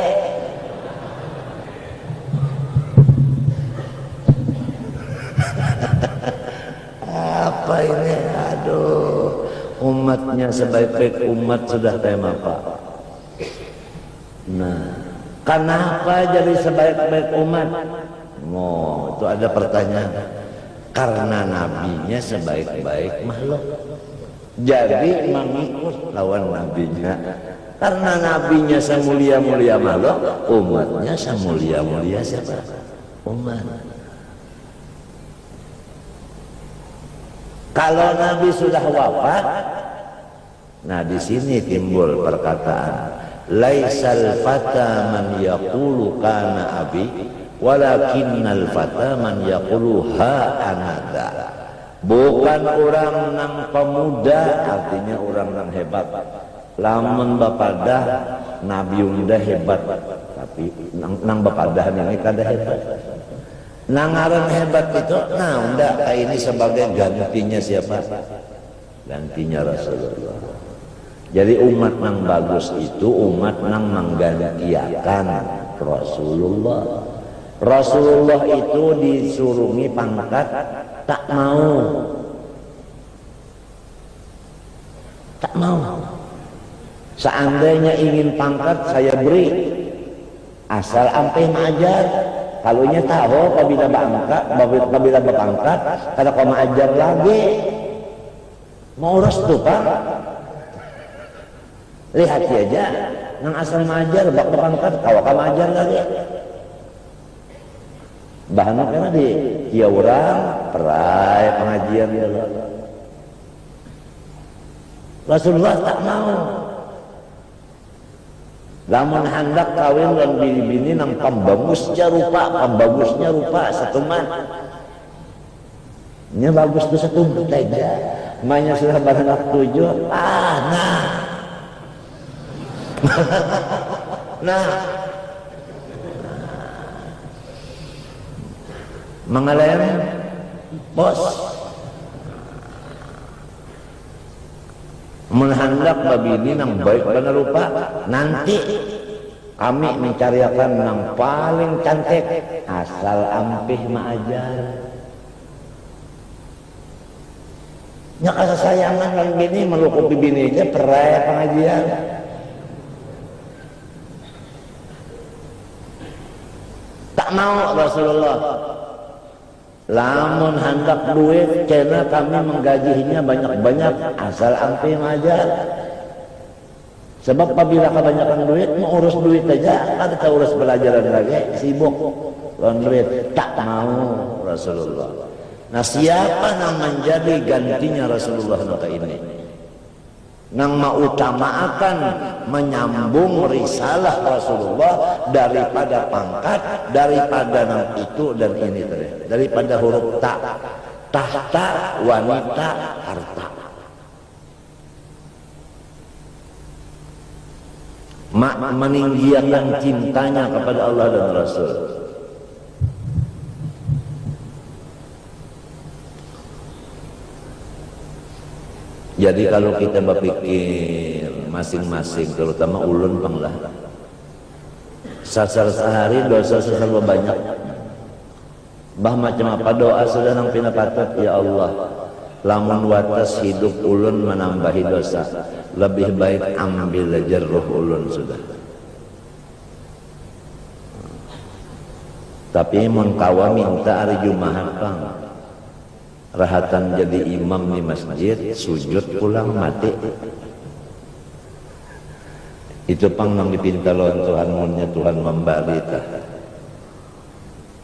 S1: Apa ini? Aduh, umatnya sebaik-baik umat sudah kayak apa? Nah, kenapa jadi sebaik-baik umat? Oh, itu ada pertanyaan. Karena nabinya sebaik-baik makhluk. Jadi mengikut lawan nabinya. Karena nabinya semulia-mulia makhluk, umatnya semulia-mulia siapa? Umat. Kalau nabi sudah wafat, nah di sini timbul perkataan laisal fata man yaqulu kana abi walakinnal fata man yaqulu ha anada. Bukan orang nang pemuda, artinya orang nang hebat. Lamun bapadah nabi unda hebat, tapi nang bapadah ini kada hebat. Nang aran hebat itu, nah unda ini sebagai gantinya siapa? Gantinya Rasulullah. Jadi umat nang bagus itu umat nang menggantiakan Rasulullah. Rasulullah itu disurungi pangkat, tak mau. Tak mau. Seandainya ingin pangkat saya beri, asal ampe mengajar. Kalau nya tahu kabila bangkat, kabila berpangkat, kada kau mengajar lagi. Mau restu pak? Lihat aja, nang asal mengajar bak berpangkat, kau akan mengajar lagi. Bahan karena di dia orang perai pengajian dia. Rasulullah tak mau. Lamun hendak kawin dan bini-bini nang pembagusnya rupa setuman. Nya bagus tu satu aja. Mainnya sudah beranak 7. Nah. Mengalem bos. Menghendak babini nang baik benar rupa, nanti kami mencariakan nang paling cantik, asal ampih maajar. Nya kasayangan nang bini melukupi bininya perai pengajian. Tak mau Rasulullah. Lamun hendak duit, karena kami menggajinya banyak-banyak, asal ampe ngajar. Sebab apabila kebanyakan duit, mau urus duit aja, kan kita urus pelajaran lagi, sibuk. Lawan duit, tak mau Rasulullah. Nah siapa yang menjadi gantinya Rasulullah nata ini? Nang mengutamakan menyambung risalah Rasulullah daripada pangkat, daripada nang itu dan ini tadi, daripada huruf ta, tahta, wanita, harta. Meninggikan cintanya kepada Allah dan Rasul. Jadi kalau kita berpikir masing-masing, terutama ulun panglah, sasar sehari dosa sasar banyak. Bah macam apa doa sudah nang pinapatut, ya Allah, lamun watas hidup ulun menambahi dosa, lebih baik ambil aja roh ulun sudah. Tapi mun kawa minta hari Jumat pang. Rahatan jadi imam di masjid, sujud pulang mati. Itu pang nang dipinta lawan Tuhan munnya Tuhan membalita.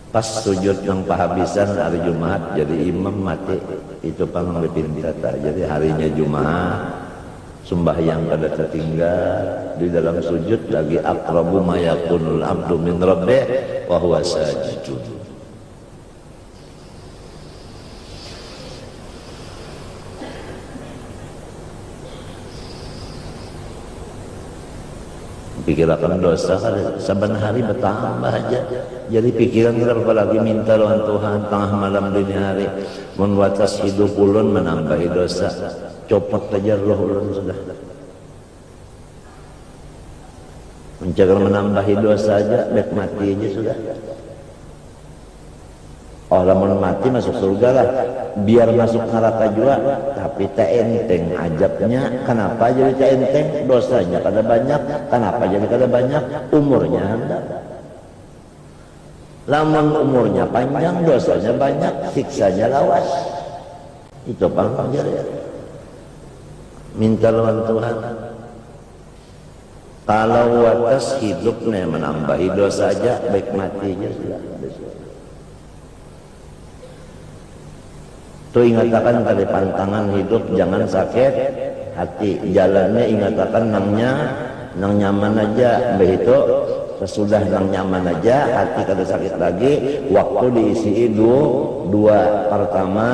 S1: Pas sujud nang pahabisan hari Jumat jadi imam mati. Itu pang nang dipinta. Jadi harinya Jumat sembahyang pada tertinggal di dalam sujud lagi aqrabu ma yakunul abdu min rabbih wa huwa sajidun. Pikiran dosa saban hari bertambah aja. Jadi pikiran kita apalagi minta lawan Tuhan tengah malam dini hari. Mun watas hidup ulun menambahi dosa. Copot aja roh ulun sudah. Menjaga menambahi dosa aja, baik mati aja sudah. Oh lamun mati masuk surga lah, biar masuk neraka juga, tapi teh enteng ajabnya. Kenapa jadi teh enteng? Dosanya kada banyak. Kenapa jadi kada banyak? Umurnya hendak. Lamun umurnya panjang, dosanya banyak, siksanya lawas. Itu pangkang jadi. Minta lawan Tuhan. Kalau watas hidupnya menambahi dosa aja, baik matinya sudah. Tuh ingatakan kali pantangan hidup jangan sakit hati. Jalannya ingatakan nang nyaman aja. Begitu sesudah nang nyaman aja hati kada sakit lagi. Waktu diisi dua. Pertama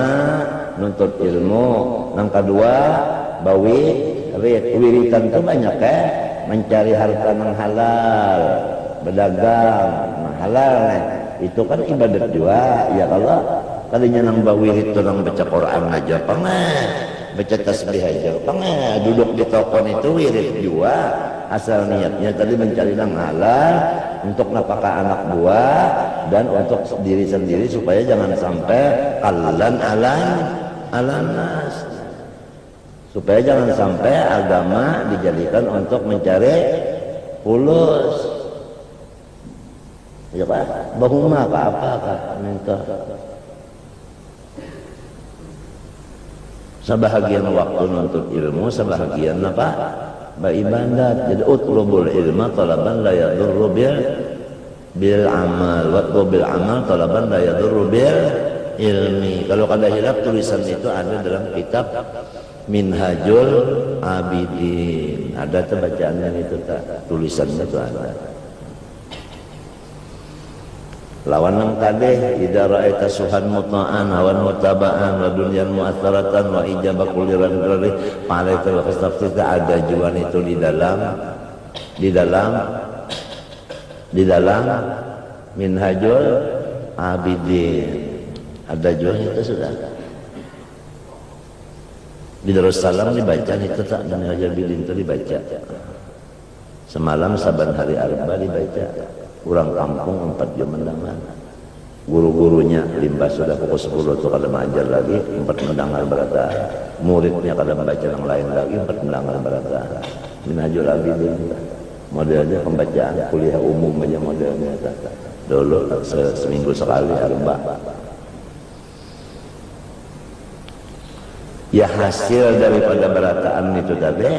S1: nuntut ilmu, nang kedua bawi wiritan tuh banyak mencari harta nang halal, berdagang nang halal itu kan ibadat juga ya Allah. Kalinya nang bawir itu nang baca Quran aja baca tasbih aja duduk di toko itu wirid juga. Asal niatnya tadi mencari nang halal untuk nafkah anak buah dan untuk diri sendiri supaya jangan sampai kalan alanas, supaya jangan sampai agama dijadikan untuk mencari fulus. Ya Pak, bahuma apa minta sebahagian waktu nuntut ilmu, sebahagian apa? Beribadat. Jadi utlubul ilma talaban la yadurru bil amal, wa bil amal talaban la yadurru bil ilmi. Kalau kada hilaf tulisan itu ada dalam kitab Minhajul Abidin. Ada tuh bacaannya itu tulisannya itu ada. Lawan nang kadeh idza ra'aita suhan muta'an hawan mutaba'an wa dunyan mu'atharatan wa ijaba kuliran dari palaitul khastafti ada juan itu di dalam Minhajul Abidin. Ada juan itu sudah di Darussalam dibaca itu tak, Minhajul Abidin itu dibaca semalam saban hari arba dibaca. Kurang kampung 4 jam mendengar. Guru-gurunya limbah sudah pukul 10 tuh kada mengajar lagi, 4 mendengar berata. Muridnya kada membaca yang lain lagi, 4 mendengar berata. Minhajul Abidin modelnya pembacaan kuliah umum aja modelnya. Dulu seminggu sekali arba. Ya hasil daripada berataan itu tadi,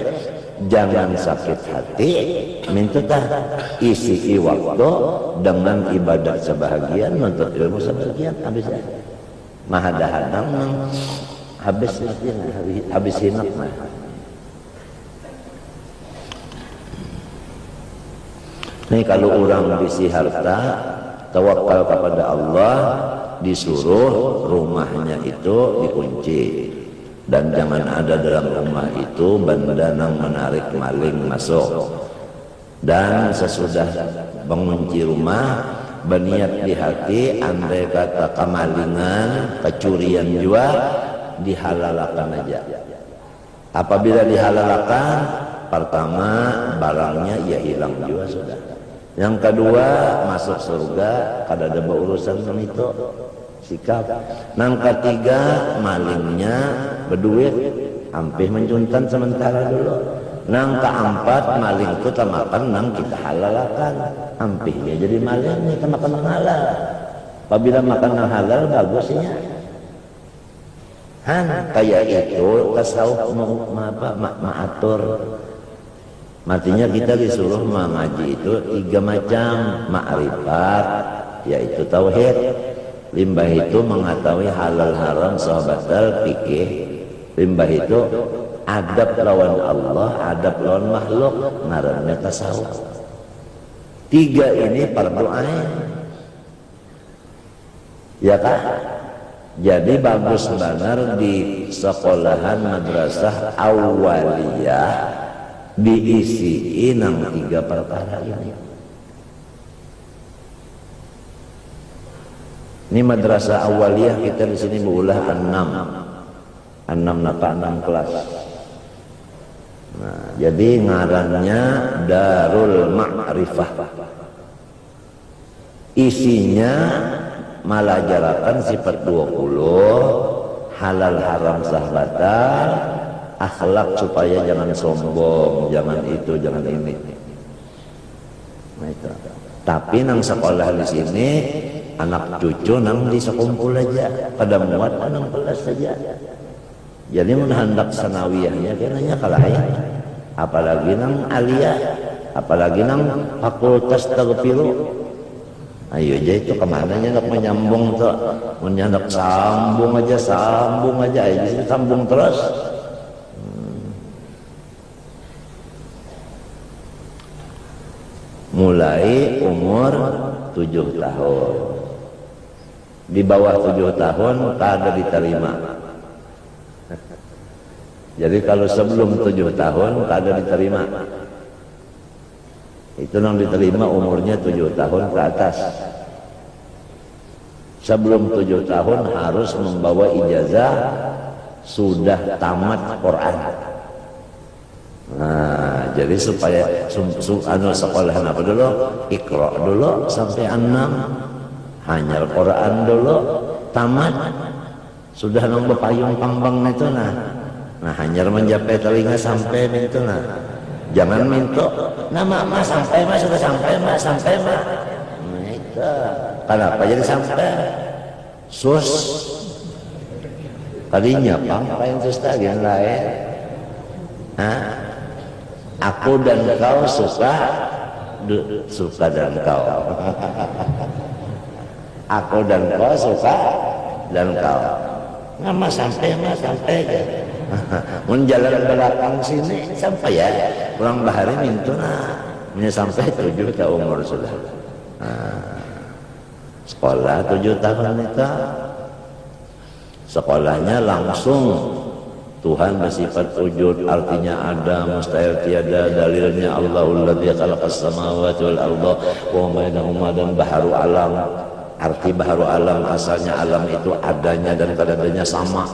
S1: jangan sakit hati, minta isi waktu dengan ibadat sebahagian, nuntut ilmu sebahagian, habis mahadahadang habis hinak mah. Nih kalau orang bisi harta, tawakal kepada Allah, disuruh rumahnya itu dikunci. Dan jangan ada dalam rumah itu benda yang menarik maling masuk. Dan sesudah mengunci rumah, berniat di hati, andai kata kemalingan, kecurian juga, dihalalkan aja. Apabila dihalalkan, pertama barangnya ya hilang juga sudah. Yang kedua masuk surga, kada ada berurusan dengan itu. Sikap. Nang ketiga malingnya berduit, hampir mencuntan sementara dulu. Nang keempat maling itu makan nang kita halalkan, hampir dia jadi maling kita makan nang halal. Apabila makan nang halal bagusnya. Kayak itu tasawuf maatur. Matinya kita disuruh mengaji itu 3 macam ma'rifat, yaitu tauhid. Limbah itu mengetahui halal haram sahabatal fikih. Limbah itu adab lawan Allah, adab lawan makhluk, ngaranna tasawuf. 3 ini fardu ain. Ya kan? Jadi bagus benar di sekolahan madrasah awaliyah diisi nang 3 perkara ini. Ini madrasah awaliyah kita di sini berulah 6 kelas. Nah, jadi ngarannya Darul Ma'rifah. Isinya malah jarakan sifat 20, halal haram sah batal, akhlak supaya jangan sombong, jangan itu, jangan ini. Nah, itu. Tapi nang sekolah di sini anak cucu nang di sekumpul aja, pada muat nang kelas saja. Jadi mun hendak sanawiyahnya kayaknya kalah ya. Apalagi nang aliyah, apalagi nang fakultas tagfiru. Ayo aja itu kemana nya nak menyambung tuh, menyandak sambung aja, aja sambung terus. Mulai umur 7 tahun, di bawah 7 tahun tak ada diterima. Jadi kalau sebelum 7 tahun tak ada diterima. Itu yang diterima umurnya 7 tahun ke atas. Sebelum 7 tahun harus membawa ijazah sudah tamat Quran. Nah, jadi supaya sekolah apa dulu, Iqra dulu sampai 6, hanyar Quran dulu, tamat, sudah nang bepayung pambang itu nah hanyar menjapai telinga sampai itu jangan minta nama mas sampai mas sudah sampai mas nah itu kenapa jadi sampai sus kalinya yang sus tadi yang lain. Aku dan kau suka dan kau. Aku dan kau suka dan kau. Nama sampai aja. Menjalan belakang sini sampai ya. Pulang bahari minta sampai 7 tahun umur sudah. Sekolah 7 tahun itu. Sekolahnya langsung Tuhan bersifat wujud, artinya ada, mustahil tiada, dalilnya Allahul ladzi khalaqas samawati wal arda wa ma bainahuma, dan baharu alam. Arti baharu alam asalnya alam itu adanya dan kadadanya sama.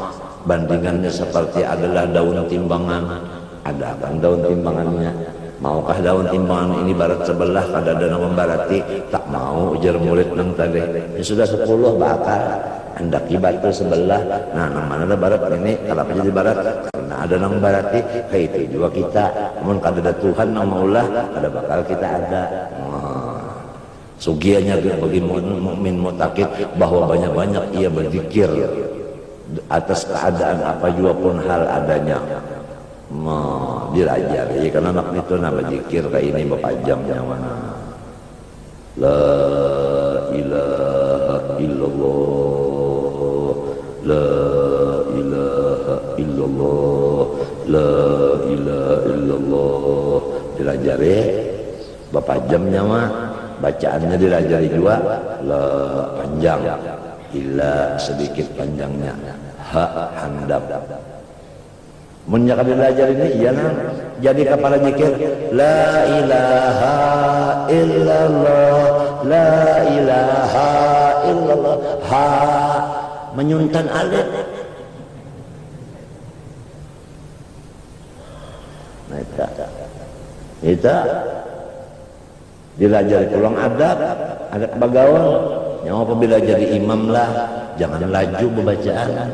S1: Bandingannya seperti adalah daun timbangan. Ada kan daun timbangannya? Maukah daun timbangan ini barat sebelah kadada membarati? Tak mau, ujar murid nang tadi. Ya sudah 10 bakal. Andaki batu sebelah, nah mana ada barat ini, kalau jadi barat, karena ada nang barati, kayak itu juga kita. Namun kalau ada Tuhan nang maulah, ada bakal kita ada. Sugianya bagi mukmin mutakid bahwa banyak-banyak ia berzikir atas keadaan apa juga pun hal adanya. Dirajari karena anak itu nama zikir kayak ini berpajamnya mana. La ilaha illallah. La ilaha illallah, la ilaha illallah. Dilajari bapak jamnya mah, bacaannya dilajari juga. La panjang, illa sedikit panjangnya, ha handap. Menjaga belajar ini iya nah, jadi kepala zikir la ilaha illallah, la ilaha illallah, ha menyuntan alif. Nah itu dilajari pulang adab bagawan nyawa apabila jadi imam lah jangan laju bacaan,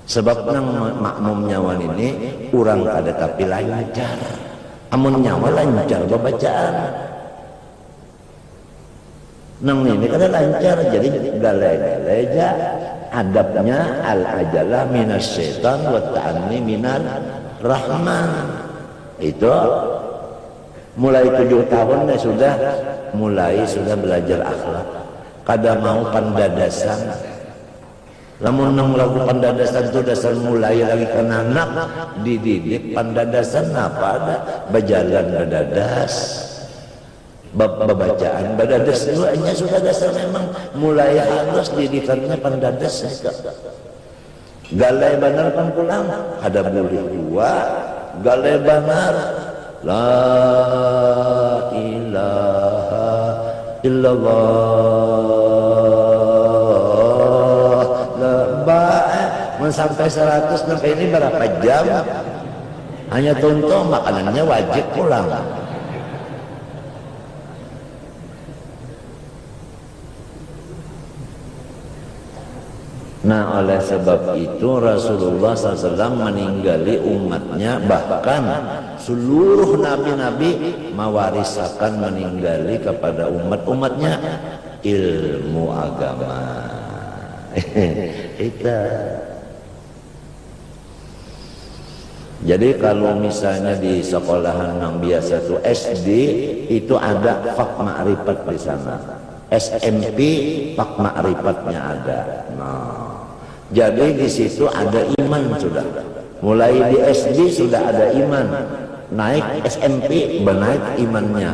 S1: sebab nang makmum nyawan ini urang kada tapi lancar, amun nyawa lancar bacaan. Nang ini kada lancar, jadi galai-galai adabnya al-ajalah minas syaitan wa ta'anni minal rahman. Itu mulai 7 tahun sudah belajar akhlak. Kada mau pandadasan. Lamun nang lagu pandadasan itu dasar mulai lagi ke anak dididik pandadasan apa ada berjalan berdadas. Bacaan badadas duanya sudah dasar memang mulai halus didikannya pandadas. Galai benar kan pulang ada boleh dua galai benar la ilaha illallah la ba'a sampai 100 sampai ini berapa jam hanya contoh makanannya wajib pulang. Nah, oleh sebab itu Rasulullah SAW meninggali umatnya, bahkan seluruh nabi-nabi mewariskan meninggali kepada umat-umatnya ilmu agama. Itu. Jadi kalau misalnya di sekolahan yang biasa tuh SD itu ada fak ma'rifat di sana. SMP fak ma'rifatnya ada. Nah, jadi di situ ada iman sudah. Mulai di SD sudah ada iman. Naik SMP benaik imannya.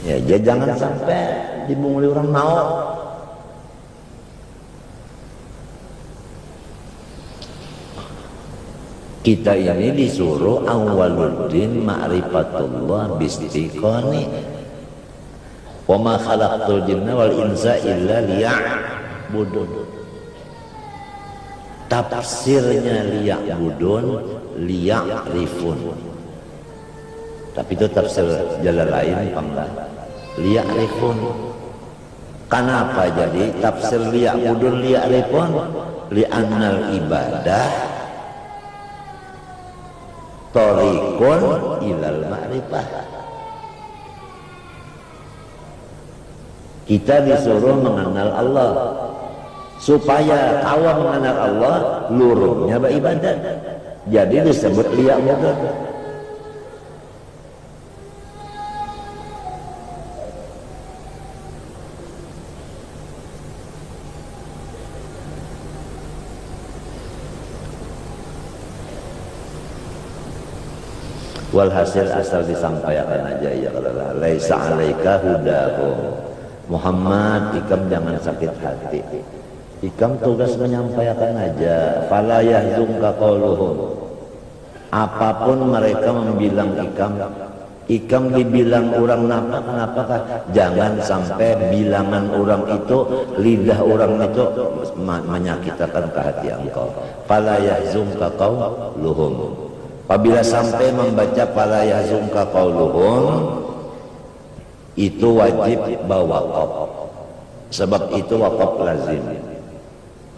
S1: Ya, jangan sampai dibunguli orang mau. Kita ini disuruh awwaluddin ma'rifatullah bistiqani. Wa ma khalaqtul jinna wal insa illa liya'budun. Tafsirnya liya'budun, liya'rifun. Tapi itu tafsir jalan lain panglah. Liya'rifun. Kenapa jadi tafsir liya'budun liya'rifun? Li'annal ibadah tariqun ilal ma'rifah. Kita disuruh mengenal Allah. Supaya awam mengenal Allah, lurungnya beribadah. Jadi disebut liya'budun. Walhasil asal disampaikan aja ya Allah. Laisa alaika hudahum. Muhammad, ikam jangan sakit hati. Ikam tugas menyampaikan aja. Fala yahzunka qauluhum. Apapun mereka membilang ikam dibilang orang napa, kenapakah? Jangan sampai bilangan orang itu, lidah orang itu menyakitkan ke hati engkau. Fala yahzunka qauluhum. Apabila sampai membaca fala yahzunka qauluhum, itu wajib bawaqaf. Sebab itu waqaf lazim.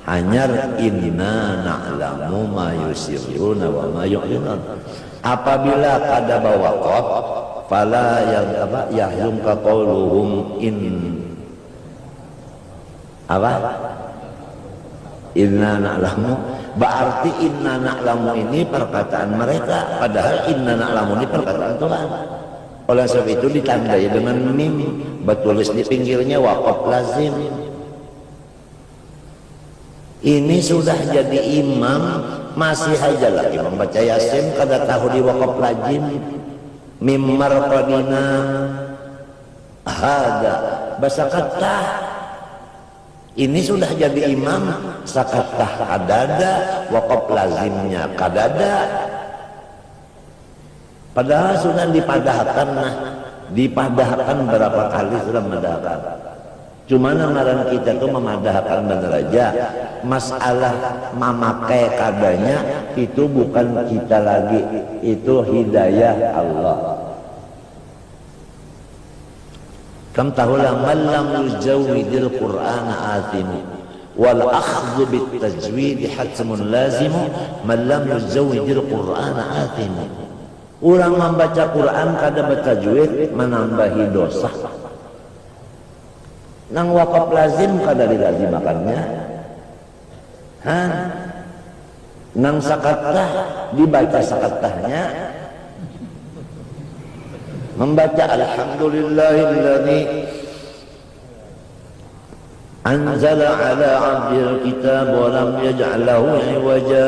S1: Hanya inna na'lamu ma yusirruna wa ma yu'linun. Apabila kada bawaqaf, fala yahzunka qauluhum inna na'lamu, berarti inna na'lamu ini perkataan mereka, padahal inna na'lamu ini perkataan Tuhan. Oleh sebab itu ditandai dengan mim, bertulis di pinggirnya waqaf lazim. Ini sudah jadi imam, masih aja lagi membaca Yasin kada tahu di waqaf lazim. Mim marqadina hada basakatah. Ini sudah jadi imam, sakatah kadada, waqaf lazimnya kadada. Padahal sudah dipadahkan, dipadahkan berapa kali sudah memadahkan. Cuma ngaran kita tuh memadahkan bener aja. Masalah memakai kadanya itu bukan kita lagi, itu hidayah Allah. Kam tahulah man lam yujawwidil Qur'ana athimu wal akhdhu bit tajwid hatmun lazimu man lam yujawwidil Qur'ana athimu. Orang membaca Quran kada bertajwid menambahi dosa. Nang waqaf lazim kada dilazimakannya. Nang sakatah dibaca sakatahnya. Membaca alhamdulillahilladzi anzala ala 'abdil kitab wa lam yaj'al lahu 'iwaja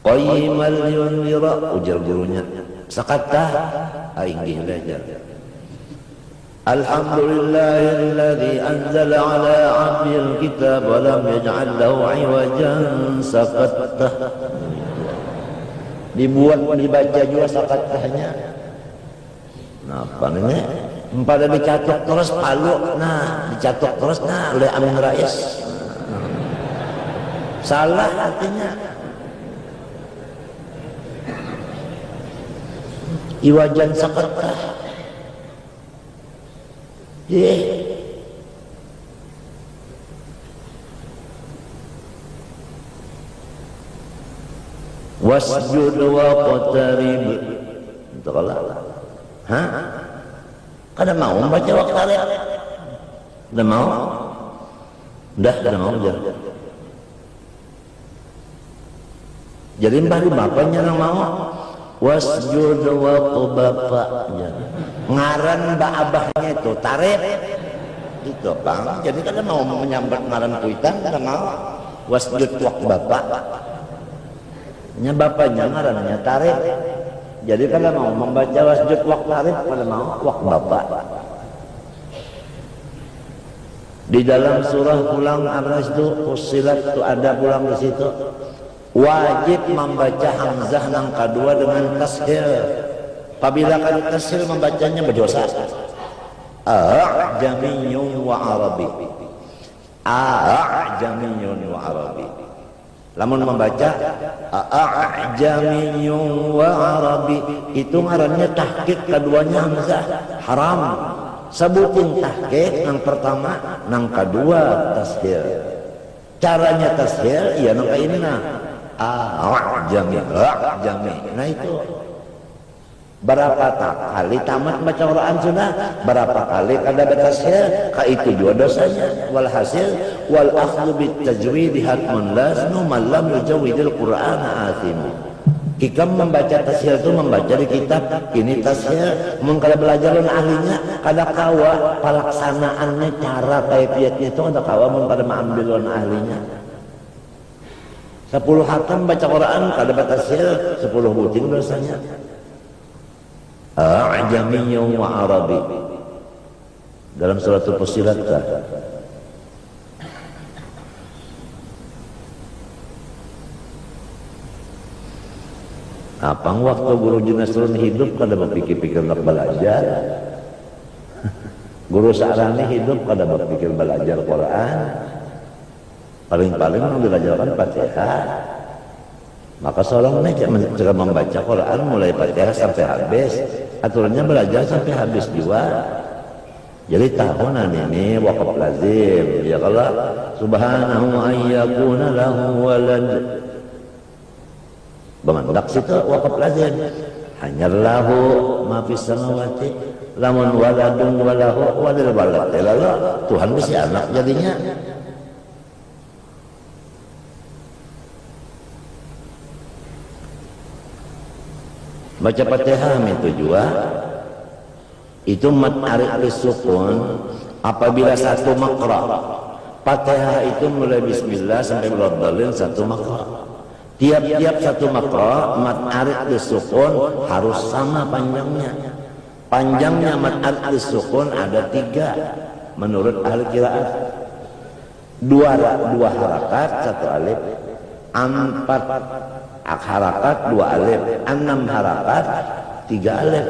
S1: qayyiman liyunzira, ujar gurunya sakatah aing belajar. Alhamdulillahilladzi anzala ala 'abdil kitab wa lam yaj'al lahu 'iwajan saqattah. Dibaca juga saqattahnya. Nah, apa ini? Pada dicatok terus palu, nah dicatok terus, nah oleh Amin Rais. Salah artinya. Iwajan saqattah. Wasjud waqtarib. Itu kalau hah? Kada mau membaca waqtarib? Udah mau? Udah mau aja. Jadi mbah bapaknya yang mau wasjud waqbapaknya. Ngaran mbak abahnya itu tarif itu bang. Jadi kada mau menyambat ngaran kuitan, kada mau wasjud waqbapak. Nya bapaknya ngarannya tarif. Jadi kada mau membaca wasjud waqtarib, kada mau waqbapak. Di dalam surah Ulang Ar-Ras itu Fussilat itu ada pulang di situ. Wajib membaca hamzah nang kedua dengan tashil. Apabila kali tashil membacanya berdosa. A'jamiyyun wa arabi. A'jamiyyun wa arabi. Lamun membaca a'jamiyyun wa arabi itu ngarannya tahqiq, keduanya hamzah haram. Sebutin tahqiq yang pertama, nang kedua tashil. Caranya tashil ya nang kainna a'jami. Nah itu berapa kali tamat baca Quran sudah, berapa kali kada bertashil, ka itu juga dosanya. Walhasil wal akhdhu bit tajwid hatmun lazim man lam yujawwidil Qur'an athim. Hikam membaca tashil itu membaca di kitab ini tashil, mengkala belajar ahlinya kada kawa pelaksanaannya, cara kaifiatnya itu kada kawa mengkala mengambil ahlinya. 10 hatam baca Quran kada bertashil, 10 buting dosanya. A'jamiyyun wa arabi dalam surat Fussilat. Apang waktu guru Junasrun hidup kada berpikir-pikir nak belajar. Guru Sa'rani hidup kada berpikir belajar Quran. Paling-paling mau belajarkan Fatihah. Maka seorang ini cara membaca Quran mulai Fatihah sampai habis. Aturannya belajar sampai habis juga. Jadi tahunan ini waqaf lazim. Ya kalau subhanahu an yakuna lahu walad. Bemandak situ waqaf lazim. Hanya lahu ma fis samawati lamun waladun walahu walil walad. Lalu Tuhan bisa anak jadinya. Baca Fatihah itu juga itu mat arik sukun apabila satu makra. Fatihah itu mulai bismillah sampai waladdallin satu makra. Tiap-tiap satu makra mat arik sukun harus sama panjangnya. Panjangnya mat arik sukun ada 3 menurut ahli qiraat. 2 harakat 1 alif, 4 harakat 2 alif, 6 harakat 3 alif.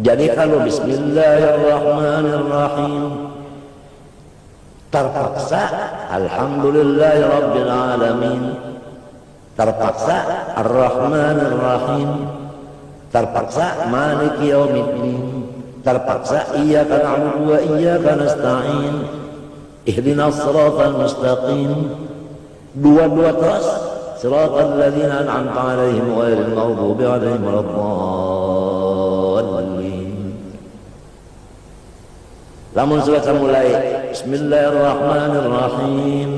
S1: Jadi kalau bismillahirrahmanirrahim terpaksa alhamdulillahi rabbil alamin, terpaksa arrahmanirrahim, terpaksa maliki yaumiddin, terpaksa iyyaka na'budu wa iyyaka nasta'in, ihdinas siratal mustaqim. 2 terus siratal ladzina an'amta 'alaihim ghairil maghdubi 'alaihim waladdallin. Lamun sudah mulai bismillahirrahmanirrahim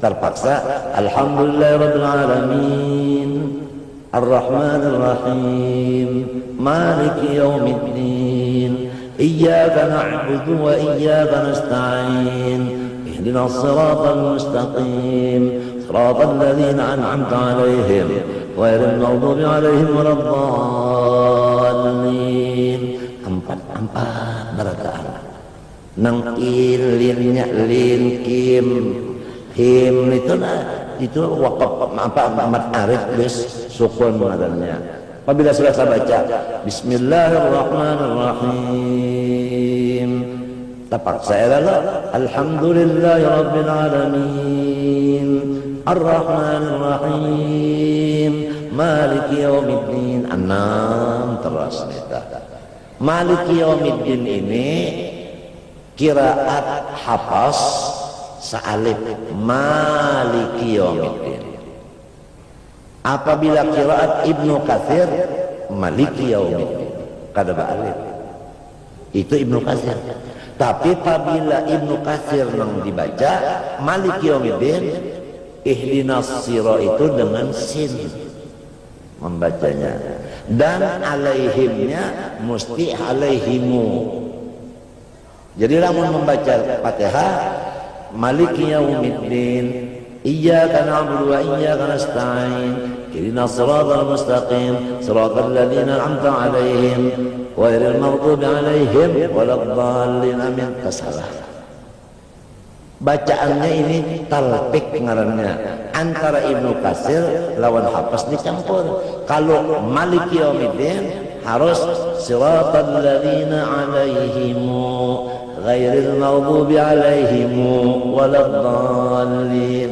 S1: terpaksa alhamdulillahirabbil alamin arrahmanirrahim maliki yaumiddin iyyaka na'budu wa iyyaka nasta'in ihdinas siratal mustaqim siratal ladzina an'amta 'alaihim ghairil maghdubi 'alaihim waladdallin. 4 barakaan. nang linnya lin kim him itu wakaf mat arif bis sukun adanya. Apabila selesai baca Bismillahirrahmanirrahim, terpaksa adalah Alhamdulillahirabbil alamin, Arrahmanirrahim, Maliki yaumiddin. Enam terus neta. Maliki yaumiddin ini qiraat Hafs sa'alif Maliki yaumiddin. Apabila qiraat Ibnu Katsir Maliki yaumiddin kada ba'alif. Itu Ibnu Katsir. Tapi apabila Ibnu Katsir yang dibaca Maliki yaumiddin, ihdinas sira itu dengan sin membacanya, dan alaihimnya mesti alaihimu. Jadi lamun membaca Fatihah Maliki yaumiddin, iyyaka na'budu wa iyyaka nasta'in, ihdinas siratal mustaqim, siratal ladzina an'amta 'alaihim ghairil maghdubi 'alaihim waladdallin. Amin. Salah. Bacaannya ini talpik ngarannya, antara Ibnu Katsir lawan Hafs dicampur. Kalau Maliki yaumiddin harus siratal ladzina 'alaihim ghairil maghdubi 'alaihim waladdallin.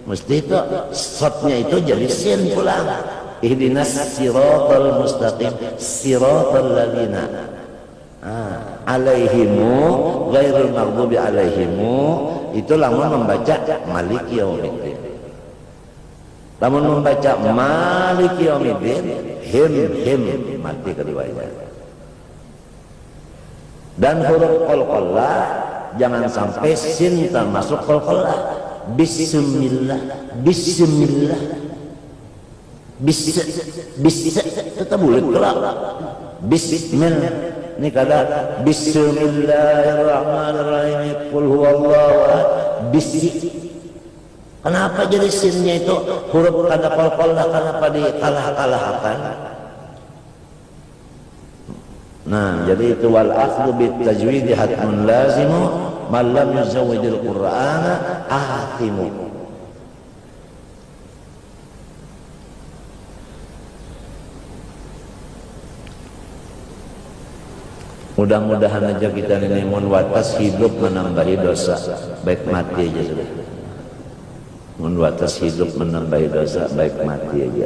S1: Mesti itu shotnya itu jadi sin pulang. Ihdinas siratal mustaqim, siratal ladzina alaihimu ghairil maghdubi alaihimu. Itu lamun membaca Maliki yaumiddin. Lamun membaca Maliki yaumiddin him mati keduanya. Dan huruf qalqalah jangan sampai sin termasuk qalqalah. Bismillah, bismillah, bisa tetap boleh kelak. Bismillah ini kada Bismillahirrahmanirrahim, qul huwallahu ahad, bisi. Kenapa jadi sinnya itu huruf kada qalqalah, kenapa dikalah-kalahkan? Nah, jadi itu wal akhdhu bit tajwid hatmun lazimu man lam yuzawwidil qur'ana athimu. Mudah-mudahan aja kita ini mun watas hidup menambahi dosa, baik mati aja sudah. Mun watas hidup menambahi dosa, baik mati aja.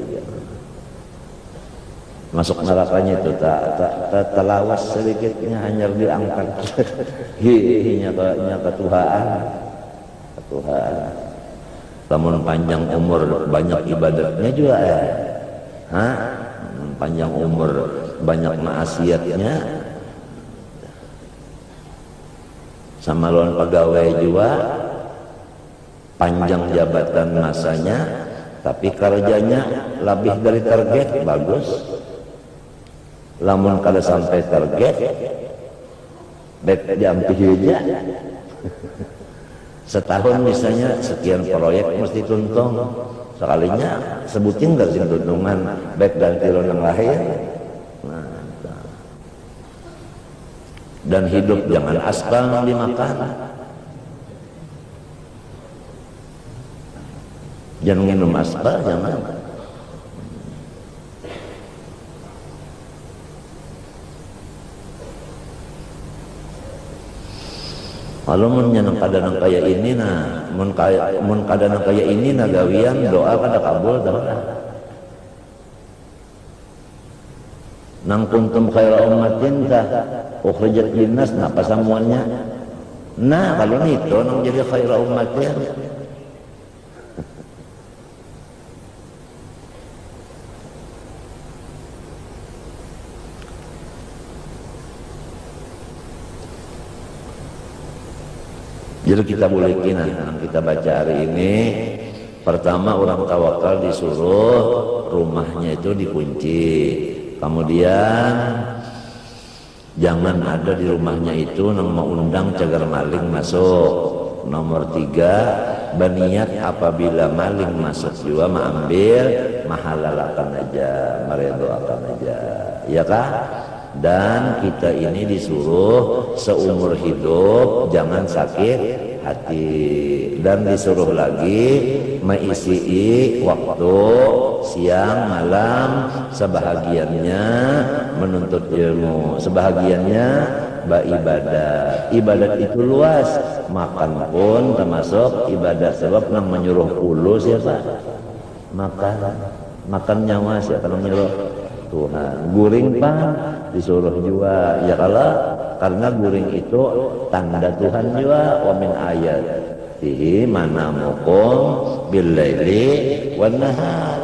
S1: Masuk nerakanya itu tak telawas sedikitnya hanya diangkat. Hihinya ketuhaan. Lamun panjang umur banyak ibadatnya juga ya. Panjang umur banyak maksiatnya. Sama lawan pegawai juga panjang jabatan masanya, tapi kerjanya lebih dari target, bagus. Lamun kada sampai target, baik jampi aja. Setahun misalnya sekian proyek mesti tuntung, sekalinya sebutin gak sih tuntungan baik dan tiron yang lahir. Dan hidup jangan aspal dimakan, jangan minum aspal, jangan. Kalau mun nyanang kadanang kaya ini nah, mun kadanang kaya ini nah gawian doa kada kabul dah. Nang kuntum khaira ummatin ta ukhrijat linnas, nah pasamuannya. Nah kalau itu nang jadi khaira ummatin. Jadi kita boleh kina yang kita baca hari ini. Pertama orang tawakal disuruh rumahnya itu dikunci. Kemudian jangan ada di rumahnya itu nang mau undang cagar maling masuk. Nomor 3, berniat apabila maling masuk juga mengambil, mahalalakan aja, meredoakan aja, ya kah? Dan kita ini disuruh seumur hidup jangan sakit hati, dan disuruh lagi mengisi waktu siang malam sebahagiannya menuntut ilmu, sebahagiannya beribadat. Ibadat itu luas, makan pun termasuk ibadat, sebab yang menyuruh ulu siapa? Makan nyawa siapa yang menyuruh? Tuhan. Guring pan disuruh juga, ya kalau karena guring itu tanda Tuhan juga. Wa min ayatihi manamukum bil laili wan nahar,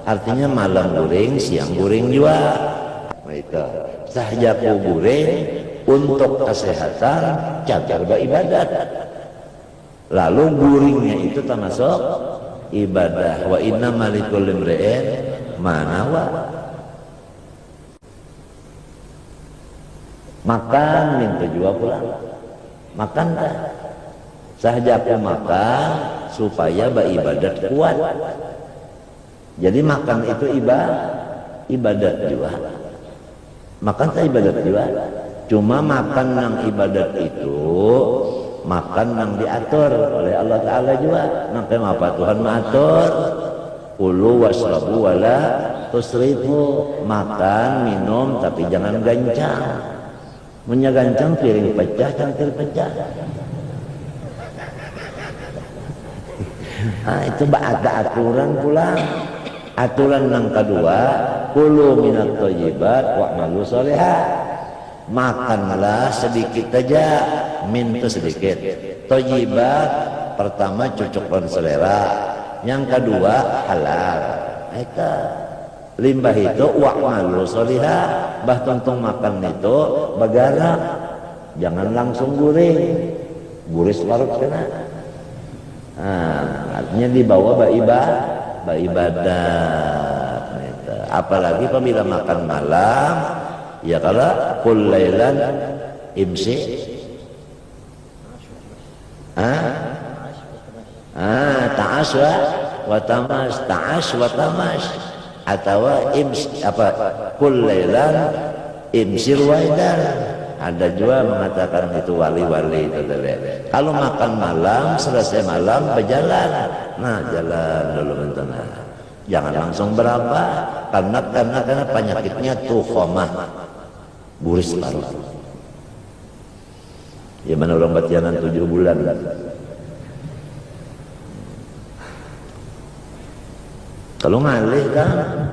S1: artinya malam guring, siang guring juga. Itu saja guring untuk kesehatan, cagar beribadat. Lalu guringnya itu termasuk ibadah. Wa inna malikul imri'in manawa. Makan minta juga pulang, makan dah sahaja aku makan supaya beribadat kuat. Jadi makan itu ibadat juga, makan tak ibadat juga. Cuma makan yang ibadat itu makan yang diatur oleh Allah Ta'ala juga. Makanya apa Tuhan mengatur? Kulu wasrabu wala tusrifu, makan minum tapi jangan gancang. Punya gancang piring pecah, cangkir pecah. Nah, itu ada aturan pula. Aturan yang kedua, kulu minat thayyibat wa'malu sholihat. Makanlah sedikit aja, minta sedikit. Thayyibat pertama cocok selera, yang kedua halal. Itu limbah itu wa'malu sholihat. Bah tuntung makan itu bagara, jangan langsung guring, guris larut kena. Nah, artinya dibawa beribadat. Apalagi apabila makan malam, ya kalau qul lailan imsi, ta'ash wa tamash, atau kul lailan imsir waidar. Ada juga mengatakan itu wali-wali itu. Kalau makan malam, selesai malam berjalan. Nah, jalan dulu bentar. Jangan langsung berapa, karena penyakitnya tukhomah, buris paru. Ya mana orang batianan 7 bulan. Kalau ngalih kan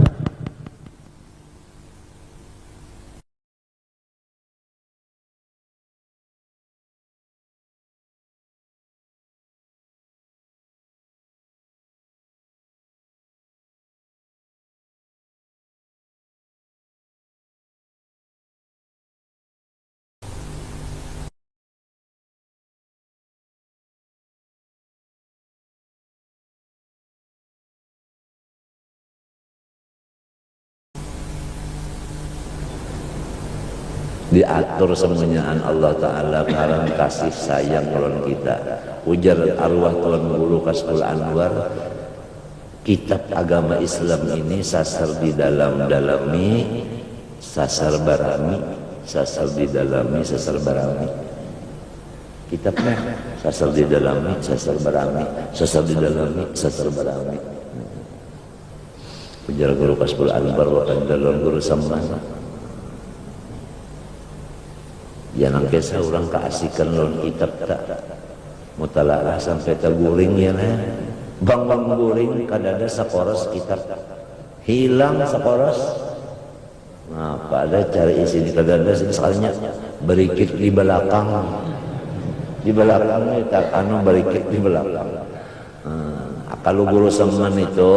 S1: diatur semuanya Allah Ta'ala karena kasih sayang lawan kita. Ujar arwah Tuan Guru Kasbul Anwar, kitab agama Islam ini sasar di dalam-dalami, sasar barami, sasar di dalami, sasar barami. Kitabnya sasar di dalami, sasar barami, sasar di dalami, sasar barami. Ujar Guru Kasbul Anwar wakan dalam Guru Sambana. Ya nangkesa orang keasikan lawan kitab tak mutalaah sampai terguring ya nah. Bang guring kadada saporos kitab hilang saporos. Nah, pada cari isi di kadada sekalinya berikit di belakang. Di belakangnya tak anu berikit di belakang. Kalau guru semen itu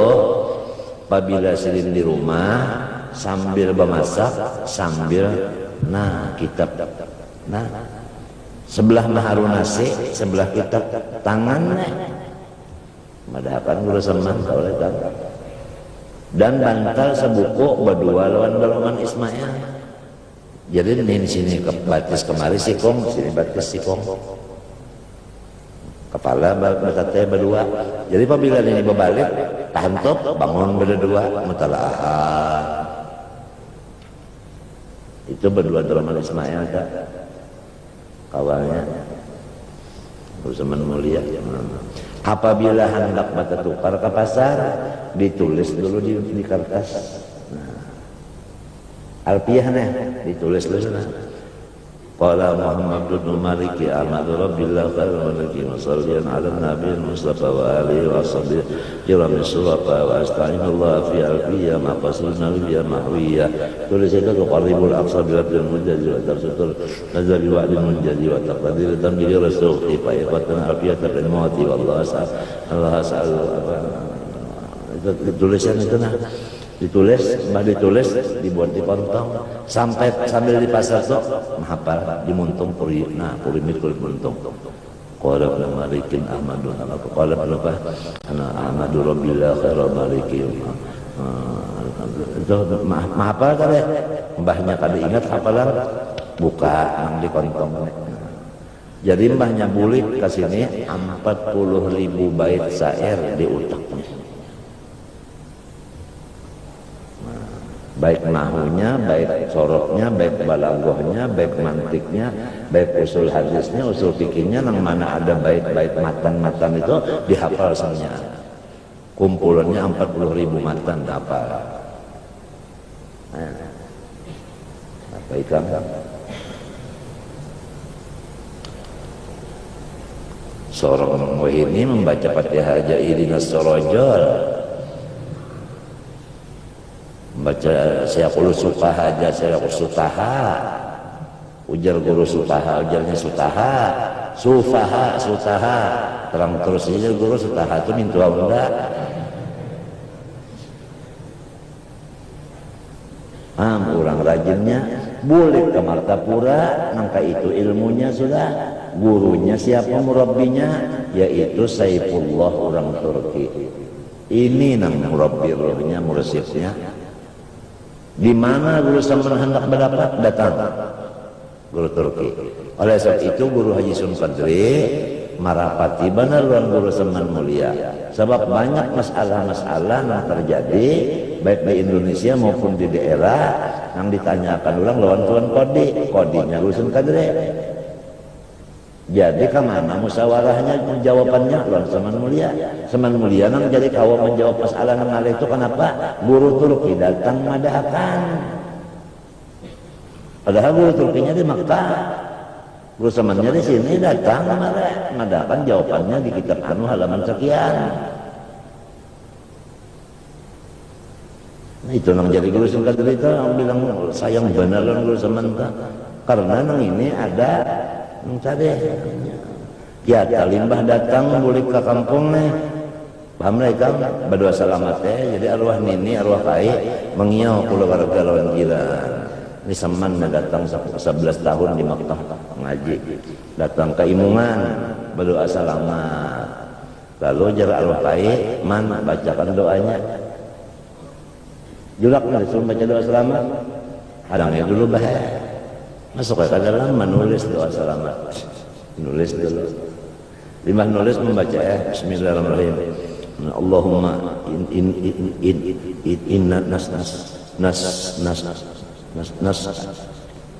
S1: apabila sedang di rumah sambil memasak sambil kitab. Nah, sebelah maharu nasi, sebelah kitab tangannya. Madahakan guru seman oleh kan. Dan bantal sebuku berdua lawan dalaman Ismail. Jadi di sini batis kemari sikong, sini batis sikong. Kepala berkata berdua. Jadi apabila ini berbalik, tantop bangun berdua, mutalaah. Itu berdua Abdurrahman Ismail tak kawannya Usman Mulia. Apabila hendak bata tukar ke pasar, ditulis dulu di kertas. Alfiyahnya ditulis dulu. Qala Muhammad bin Malik Ahmad Rabbillah khairul maliki musallian ala nabi Mustafa wa alihi wa sahbihi kiram surafa wa astagfirullah fi alfiyah maqasidna biya mahwiyah. Tulis itu qaribul aqsa bil abdul mujazzi wa tarsutul nazali wa al munjazzi wa taqdir tambi rasul fa iqatan alfiyah bil mawti wallahu Allah sa'al. Itu tulisan itu nah. Ditulis, dibuat di kontong, sambil di pasar sok, menghafal, dimuntung puri mikul muntung. Qala Ibnu Malikin Ahmadun, qala berapa? Ana Ahmadu Rabbillah khairul malikin. Itu menghafal tadi, mbahnya tadi ingat hafalan, buka nang di kontong. Jadi mbahnya bulik ke sini 40.000 bait syair di utaknya. Baik nahunya, baik soroknya, baik balaghahnya, baik mantiknya, baik usul hadisnya, usul fikihnya, nang mana ada bait-bait matan-matan itu dihafal semuanya. Kumpulannya 40.000 matan dihafal. Apa ikan? Seorang muhini membaca Fatihah Jaidinas Sorojol. Baca saya kulo sukaha aja saya sutaha, ujar guru sutaha, ujarnya sutaha, terang terus aja guru sutaha itu minta enggak. Orang rajinnya boleh ke Martapura, nangka itu ilmunya sudah, gurunya siapa murabbinya, yaitu Saifullah orang Turki. Ini nang murabbi rohnya, mursyidnya. Di mana guru sampean hendak mendapat datang guru Turki. Oleh sebab itu guru Haji Sun Fadri marapati benar luar guru Seman Mulia. Sebab banyak masalah-masalah yang terjadi baik di Indonesia maupun di daerah yang ditanyakan ulang lawan tuan kodinya guru Sun Fadri. Jadi kemana musyawarahnya jawabannya luar Seman Mulia. Seman Mulia nang jadi kawal menjawab masalah nang ada itu kenapa? Guru Turki datang madahakan. Padahal guru Turkinya di Makkah. Guru Semannya di sini datang madahakan jawabannya di kitab anu halaman sekian. Nah, itu nang jadi guru Sun Fadri itu yang bilang sayang benar guru Seman karena nang ini ada tadi ya limbah datang boleh ke kampung nih paham mereka berdua selamat jadi arwah nini arwah kai mengiau keluarga lawan gila ini Seman datang 11 tahun di Makkah ngaji datang ke Imungan berdoa selamat lalu jarak arwah kai mana bacakan doanya julak disuruh baca doa selamat hadangnya dulu bahaya masuk ke dalam menulis doa selamat nulis dulu limbah nulis membaca Bismillahirrahmanirrahim Allahumma inna nas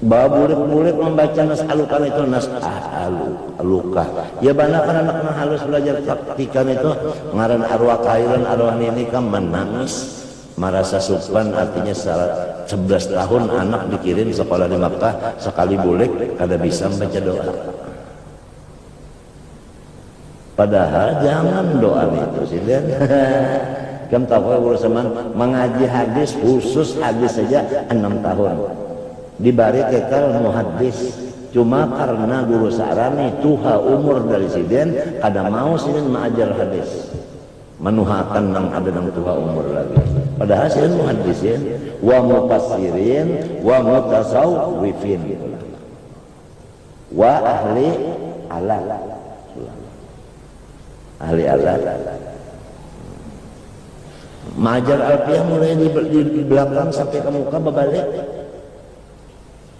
S1: babulik membaca nas'alukan itu nas'aluka ya banyak anak-anak halus belajar taktikan itu ngaran arwah kairan arwah nini kan menangis merasa supan artinya 11 tahun anak dikirim sekolah di Makkah sekali bulik kada bisa membaca doa. Padahal jangan doa itu sih dan kamu tahu guru Seman mengaji hadis khusus hadis saja 6 tahun dibari kekal muhaddis cuma karena guru sarani tuha umur dari siden kada mau siden mengajar hadis menuhakan nang ada nang tuha umur lagi padahal siden muhaddisin wa mufassirin wa mutasawwifin wa ahli alat majar alfiyah mulai di belakang sampai ke muka berbalik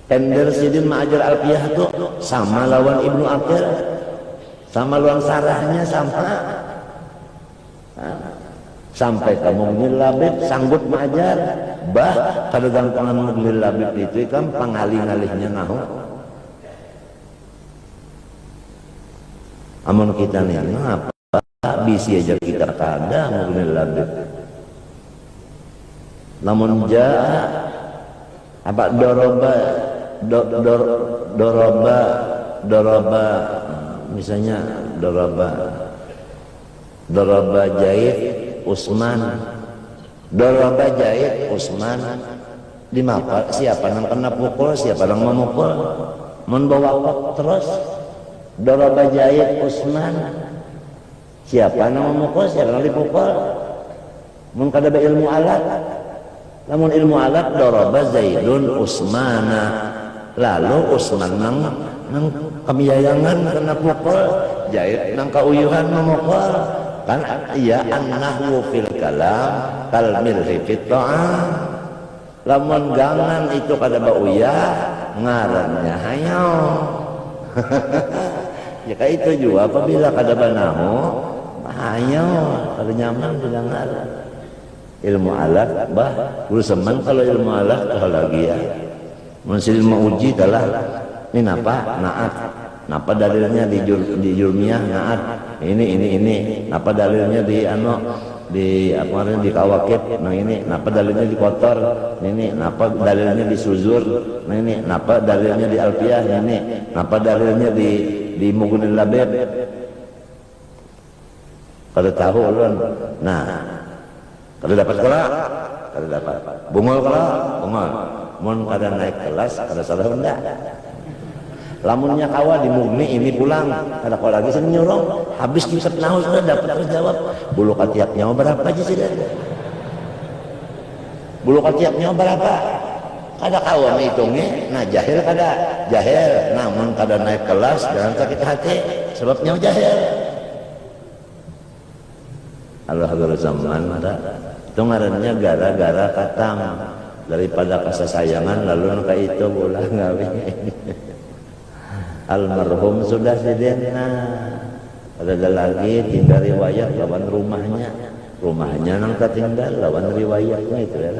S1: tender sidin majar alfiyah itu sama lawan Ibnu Aqil sama lawan sarahnya sama sampai kamu ngilabit sanggup majar bah kada gampangan Mughni Labib itu kan pangalih-alihnya nahu. Amun kita nih apa bisi aja kita kada Mughni Labib. Namun apa doroba misalnya doroba Zaid Usman di mapa siapa nang kena pukul siapa nang memukul membawa kok terus doroba Zaid Usman siapa nang memukul siapa nang dipukul mun kada be ilmu alat namun ilmu alat doroba Zaidun Usmana lalu Usman nang kemiyayangan kena pukul Zaid nang kauyuhan memukul kan iya an-nahwu fil kalam kal milhi fit ta'am lamun gangan itu kada bauyah ngarannya hayo ya kayak itu juga apabila kada banahu hayo kada nyaman bilang ngaran ilmu alat bah guru seman kalau ilmu alat kalau lagi ya masih ilmu uji telah ini napa naat napa dalilnya di jurmiyah naat ini napa dalilnya di di apa di kawakib nah ini napa dalilnya di kotor ini napa dalilnya di suzur nah ini napa dalilnya di alfiyah ini napa dalilnya di Mughni Labib kada tahu ulun nah kada dapat kelak kada dapat bungul mun kada naik kelas kada salah benda lamunnya kawa di Mughni ini pulang kada kau lagi senyurong habis kitab nahu sudah dapat terjawab bulu katiak nyawa berapa aja sih bulu katiak nyawa berapa kada kawa menghitungnya nah jahil kada jahil namun kada naik kelas jangan sakit hati sebab nyawa jahil Allah zaman itu ngarannya gara-gara katam daripada kesayangan lalu ka itu bola ngawin almarhum sudah sidena ada lagi tinggal riwayat lawan rumahnya nang ketinggal lawan riwayatnya itu ya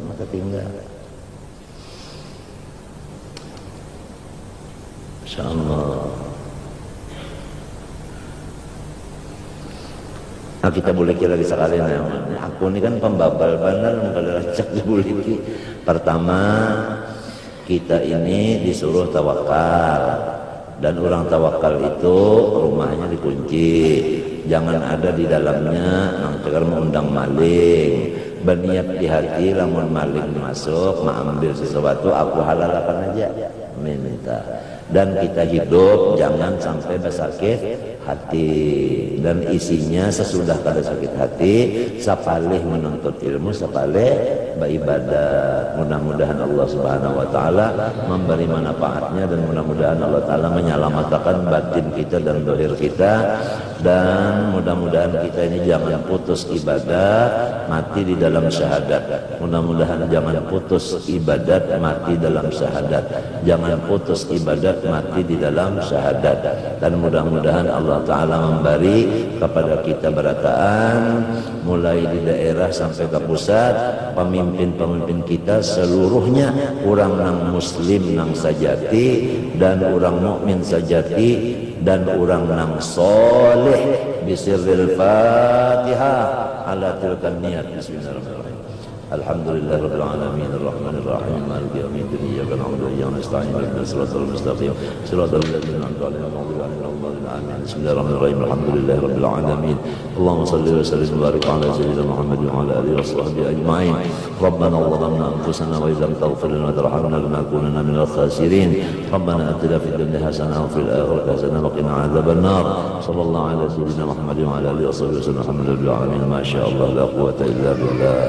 S1: mah ketinggal insyaallah. Nah, kita boleh kira lagi sekali aku ini kan pembabal benar pada cek dibuliki. Pertama kita ini disuruh tawakal dan orang tawakal itu rumahnya dikunci jangan ada di dalamnya nang tegar mengundang maling berniat di hati lamun maling masuk mengambil sesuatu aku halalkan aja minta dan kita hidup jangan sampai bersakit hati dan isinya sesudah kada sakit hati sapalih menuntut ilmu sapalih beribadah. Mudah-mudahan Allah Subhanahu wa taala memberi manfaatnya dan mudah-mudahan Allah taala menyelamatkan batin kita dan zahir kita dan mudah-mudahan kita ini jangan putus ibadah mati di dalam syahadat. Mudah-mudahan jangan putus ibadat mati dalam syahadat. Jangan putus ibadat mati di dalam syahadat dan mudah-mudahan Allah Ta'ala memberi kepada kita berataan mulai di daerah sampai ke pusat pemimpin-pemimpin kita seluruhnya orang nang muslim nang sajati dan orang mukmin sajati dan orang nang soleh bisirril fatihah ala tilkan niat bismillahirrahmanirrahim. Alhamdulillahirabbil alamin arrahmanir rahim maliki yaumiddin iyyaka na'budu wa iyyaka nasta'in ihdinas siratal mustaqim siratal ladzina an'amta 'alaihim ghairil maghdubi 'alaihim waladdallin. Bismillahirrahmanirrahim. Alhamdulillahirabbil alamin. Allahumma shalli wa sallim wa barik 'ala sayyidina Muhammad wa 'ala alihi wa sahbihi ajma'in. Rabbana zalamna anfusana wa illam taghfir lana wa tarhamna lanakunanna minal khasirin. Rabbana atina fid dunya hasanah wa fil akhirati hasanah wa qina 'adzaban nar. Sallallahu ala sayyidina Muhammad wa 'ala alihi wa sahbihi wa sallam. Alhamdulillahil alamin. Ma syaa Allah la quwwata illa billah.